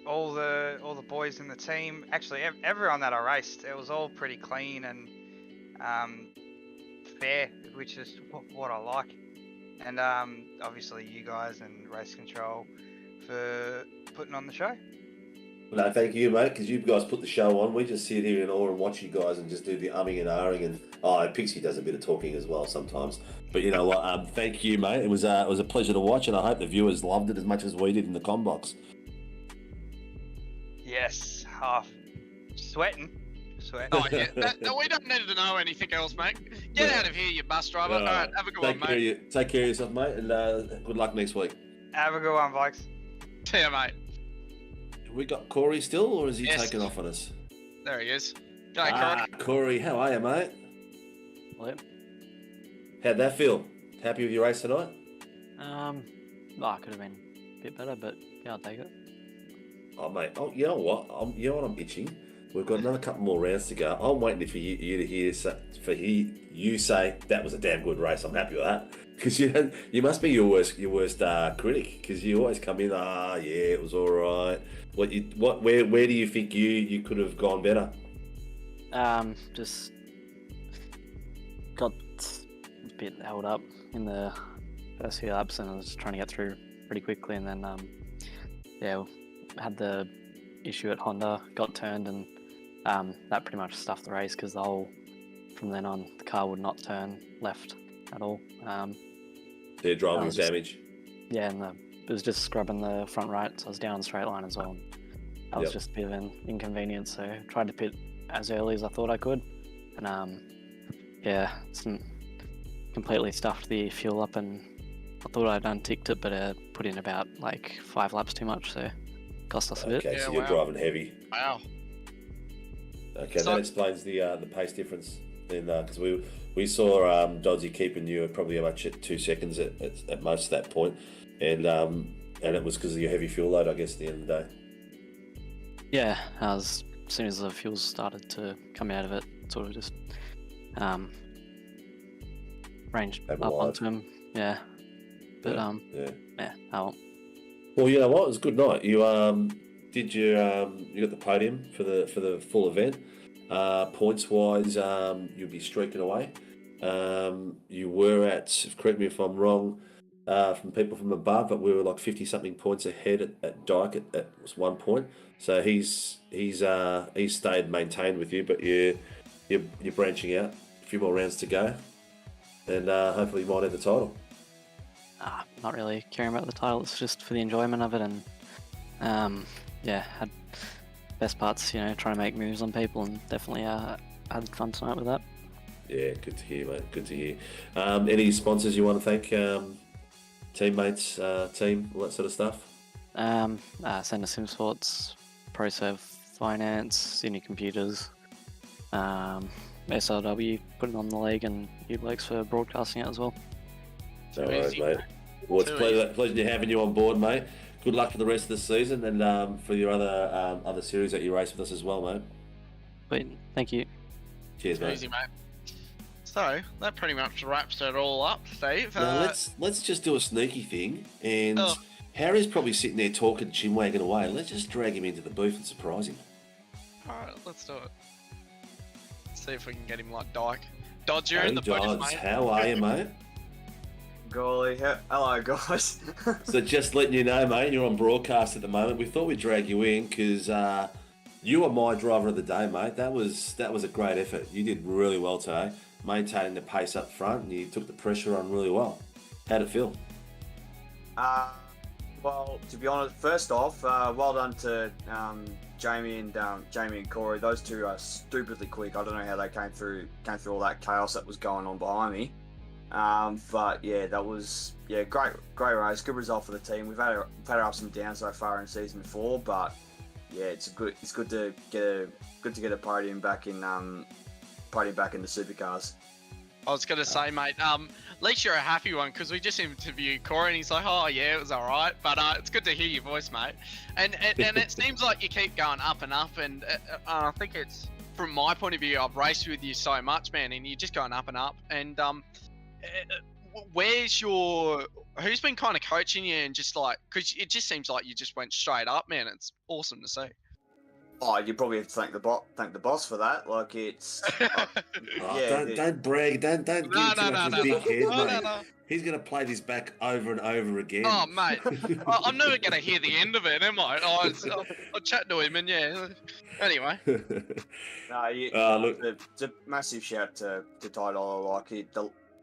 all the boys in the team. Actually, everyone that I raced, it was all pretty clean and fair, which is what I like. And obviously, you guys and Race Control for putting on the show. No, thank you, mate, because you guys put the show on. We just sit here in awe and watch you guys and just do the umming and ahhing, and Pixie does a bit of talking as well sometimes. But you know what? Thank you, mate. It was a pleasure to watch, and I hope the viewers loved it as much as we did in the combox. Yes, sweating. Oh yeah, we don't need to know anything else, mate. Get out of here, you bus driver. All right, have a good one, mate. Take care of yourself, mate, and good luck next week. Have a good one, folks. See ya, mate. We got Corey still, or is he Yes. taken off on us? There he is. G'day, Corey. Corey, how are you, mate? Hello. How'd that feel? Happy with your race tonight? I could have been a bit better, but yeah, I'll take it. Oh, mate. Oh, you know what? I'm itching. We've got another couple more rounds to go. I'm waiting for you to hear you say that was a damn good race. I'm happy with that because you must be your worst critic because you always come in. Yeah, it was all right. Where do you think you could have gone better? Just got a bit held up in the first few laps, and I was just trying to get through pretty quickly, and then yeah, had the issue at Honda, got turned, and that pretty much stuffed the race because from then on the car would not turn left at all. Their driving was damage. Yeah, and it was just scrubbing the front right, so I was down the straight line as well. And that was just a bit of an inconvenience, so I tried to pit as early as I thought I could, and yeah, completely stuffed the fuel up, and I thought I'd unticked it, but put in about like 5 laps too much, so cost us a bit. Okay, so you're driving heavy. Wow. Okay, that explains the pace difference. Then, because we saw Doddsy keeping you at probably about 2 seconds at most at that point, and it was because of your heavy fuel load, I guess, at the end of the day. Yeah, as soon as the fuel started to come out of it, sort of just ranged up onto him. Yeah, but yeah. Oh. Well, you know what? It was a good night. You did you got the podium for the full event. Points wise, you'll be streaking away. You were at, correct me if I'm wrong, from people from above, but we were like 50 something points ahead at Dyke at one point. So he's stayed maintained with you, but you're branching out. A few more rounds to go, and hopefully you might have the title. Not really caring about the title. It's just for the enjoyment of it, and yeah, had best parts, trying to make moves on people, and definitely had fun tonight with that. Yeah, good to hear, mate. Good to hear. Any sponsors you want to thank? Teammates, team, all that sort of stuff? Sender Sim Sports, ProServe Finance, Sydney Computers, SRW putting on the league, and you blokes for broadcasting it as well. No worries, mate. Well, it's a pleasure having you on board, mate. Good luck for the rest of the season, and for your other series that you race with us as well, mate. But thank you. Cheers, mate. Easy, mate. So that pretty much wraps it all up, Steve. Now, let's just do a sneaky thing, and Harry's probably sitting there talking chinwagging away. Let's just drag him into the booth and surprise him. All right, let's do it. See if we can get him like Dyke. Dodge, you're Hey, in the booth, Dodds, mate. how are you, mate? Golly, hello guys. So just letting you know, mate, you're on broadcast at the moment. We thought we'd drag you in because you were my driver of the day, mate. That was a great effort. You did really well today, maintaining the pace up front, and you took the pressure on really well. How'd it feel? Well, to be honest, first off, well done to Jamie and Corey. Those two are stupidly quick. I don't know how they came through all that chaos that was going on behind me. But yeah, that was great race, good result for the team. We've had our ups and downs so far in season 4, but yeah, it's good to get a podium back in the Supercars. I was gonna say, mate, at least you're a happy one, because we just interviewed Corey and he's like, oh yeah, it was all right, but it's good to hear your voice, mate. And it seems like you keep going up and up, and I think it's, from my point of view, I've raced with you so much, man, and you're just going up and up. And who's been kind of coaching you, and just like, because it just seems like you just went straight up, man. It's awesome to see. Oh, you probably have to thank the boss for that. Like, it's Don't brag, don't give too much of a big head, mate. He's gonna play this back over and over again. Oh, mate, I'm never gonna hear the end of it, am I? I'll chat to him, and yeah. Anyway. No, look, it's a massive shout to Ty Dollar. Like,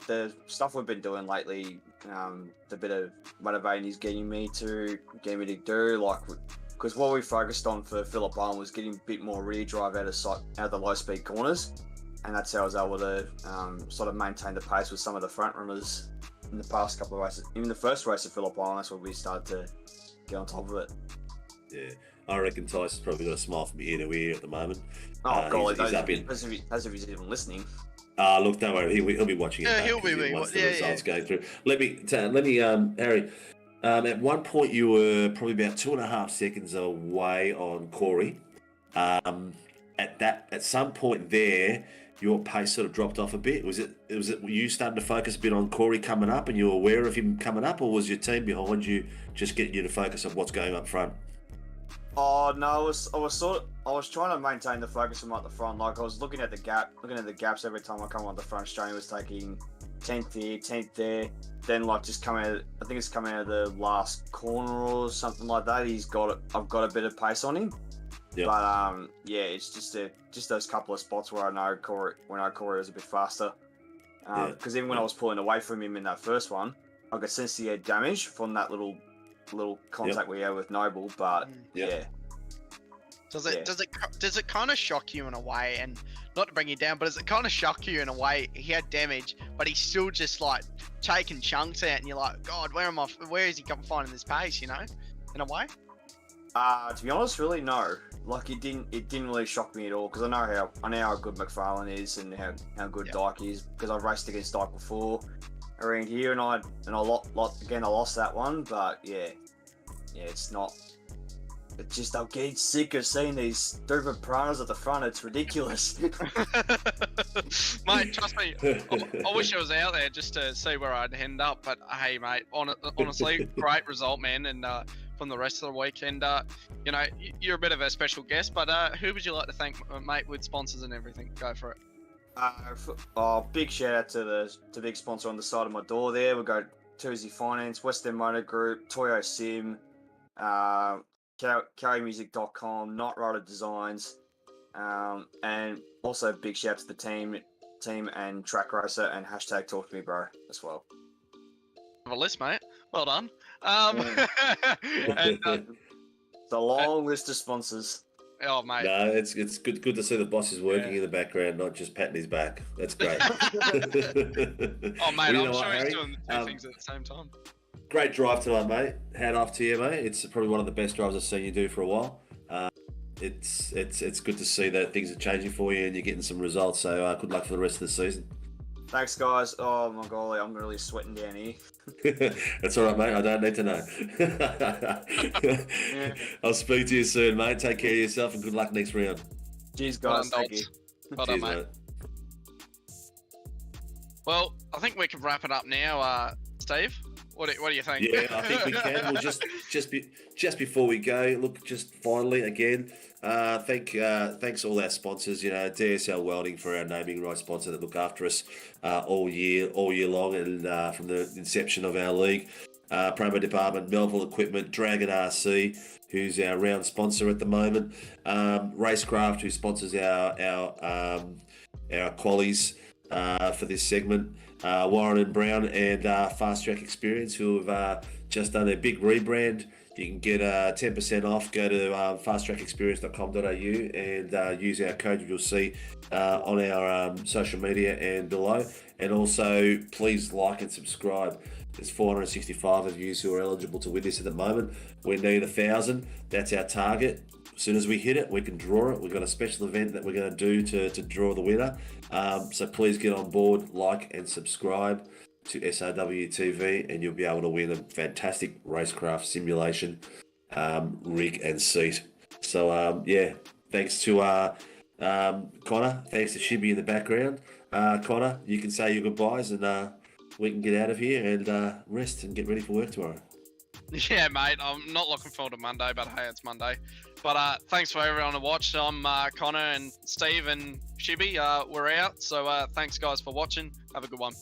the stuff we've been doing lately, the bit of motivating he's getting me to do, like, because what we focused on for Phillip Island was getting a bit more rear drive out of the low speed corners, and that's how I was able to sort of maintain the pace with some of the front runners in the past couple of races. Even the first race of Phillip Island, that's where we started to get on top of it. Yeah, I reckon Tyson's probably got a smile from ear to ear at the moment. Oh, God, he's up in. As if he's even listening. Look, don't worry, he'll be watching it. Yeah, he'll be once the results go through. Let me, Harry. At one point, you were probably about 2.5 seconds away on Corey. At some point there, your pace sort of dropped off a bit. Was it were you starting to focus a bit on Corey coming up, and you were aware of him coming up, or was your team behind you just getting you to focus on what's going up front? Oh no, I was trying to maintain the focus from at the front. Like, I was looking at the gaps every time I come on the front. Australia was taking 10th here, 10th there. then like just come out. I think it's come out of the last corner or something like that. I've got a bit of pace on him. Yep. But yeah, it's just those couple of spots where I know Corey was a bit faster. Because even when I was pulling away from him in that first one, I could sense he had damage from that little contact we had with Noble. But yeah. Does it kind of shock you in a way, and not to bring you down, but does it kind of shock you in a way? He had damage, but he's still just like taking chunks out, and you're like, God, where is he finding this pace? You know, in a way. To be honest, really no. Like it didn't really shock me at all because I know how good McFarlane is and how good Dyke is because I've raced against Dyke before around here and I lost that one, but yeah, it's not. It's just I'm getting sick of seeing these stupid piranhas at the front. It's ridiculous. Mate, trust me, I wish I was out there just to see where I'd end up. But hey, mate, honestly, great result, man, and from the rest of the weekend, you know, you're a bit of a special guest. But who would you like to thank, mate, with sponsors and everything? Go for it. Big shout out to the big sponsor on the side of my door there. We've got Tuesday Finance, Western Motor Group, Toyo Sim, carrymusic.com, Night Rider Designs, and also big shout out to the team and Track Racer and hashtag Talk to Me Bro as well. Have a list, mate. Well done. And, it's a long list of sponsors. Oh, mate. No, it's good to see the boss is working in the background, not just patting his back. That's great. Oh, mate, I'm sure he's doing two things at the same time. Great drive tonight, mate. Hat off to you, mate. It's probably one of the best drives I've seen you do for a while. It's good to see that things are changing for you and you're getting some results. So good luck for the rest of the season. Thanks, guys. Oh my golly, I'm really sweating down here. That's all right, mate. I don't need to know. I'll speak to you soon, mate. Take care of yourself and good luck next round. Cheers, guys. Thank you. Well done, mate. Well, I think we can wrap it up now, Steve. What do you think? Yeah, I think we can. Well, just before we go, look, just finally again, thanks all our sponsors. You know, DSL Welding for our naming rights sponsor that look after us all year long, and from the inception of our league. Promo department, Melville Equipment, Dragon RC, who's our round sponsor at the moment. Racecraft, who sponsors our qualies for this segment. Warren and Brown and Fast Track Experience, who have just done their big rebrand. You can get 10% off. Go to fasttrackexperience.com.au and use our code you'll see on our social media and below. And also, please like and subscribe. There's 465 of you who are eligible to win this at the moment. We need 1,000. That's our target. As soon as we hit it, we can draw it. We've got a special event that we're going to do to draw the winner. So please get on board, like and subscribe to SRW TV, and you'll be able to win a fantastic racecraft simulation rig and seat. So thanks to Connor. Thanks to Shibby in the background. Connor, you can say your goodbyes and we can get out of here and rest and get ready for work tomorrow. Yeah, mate. I'm not looking forward to Monday, but hey, it's Monday. But thanks for everyone to watch. I'm Connor and Steve and Shibby. We're out. So thanks, guys, for watching. Have a good one.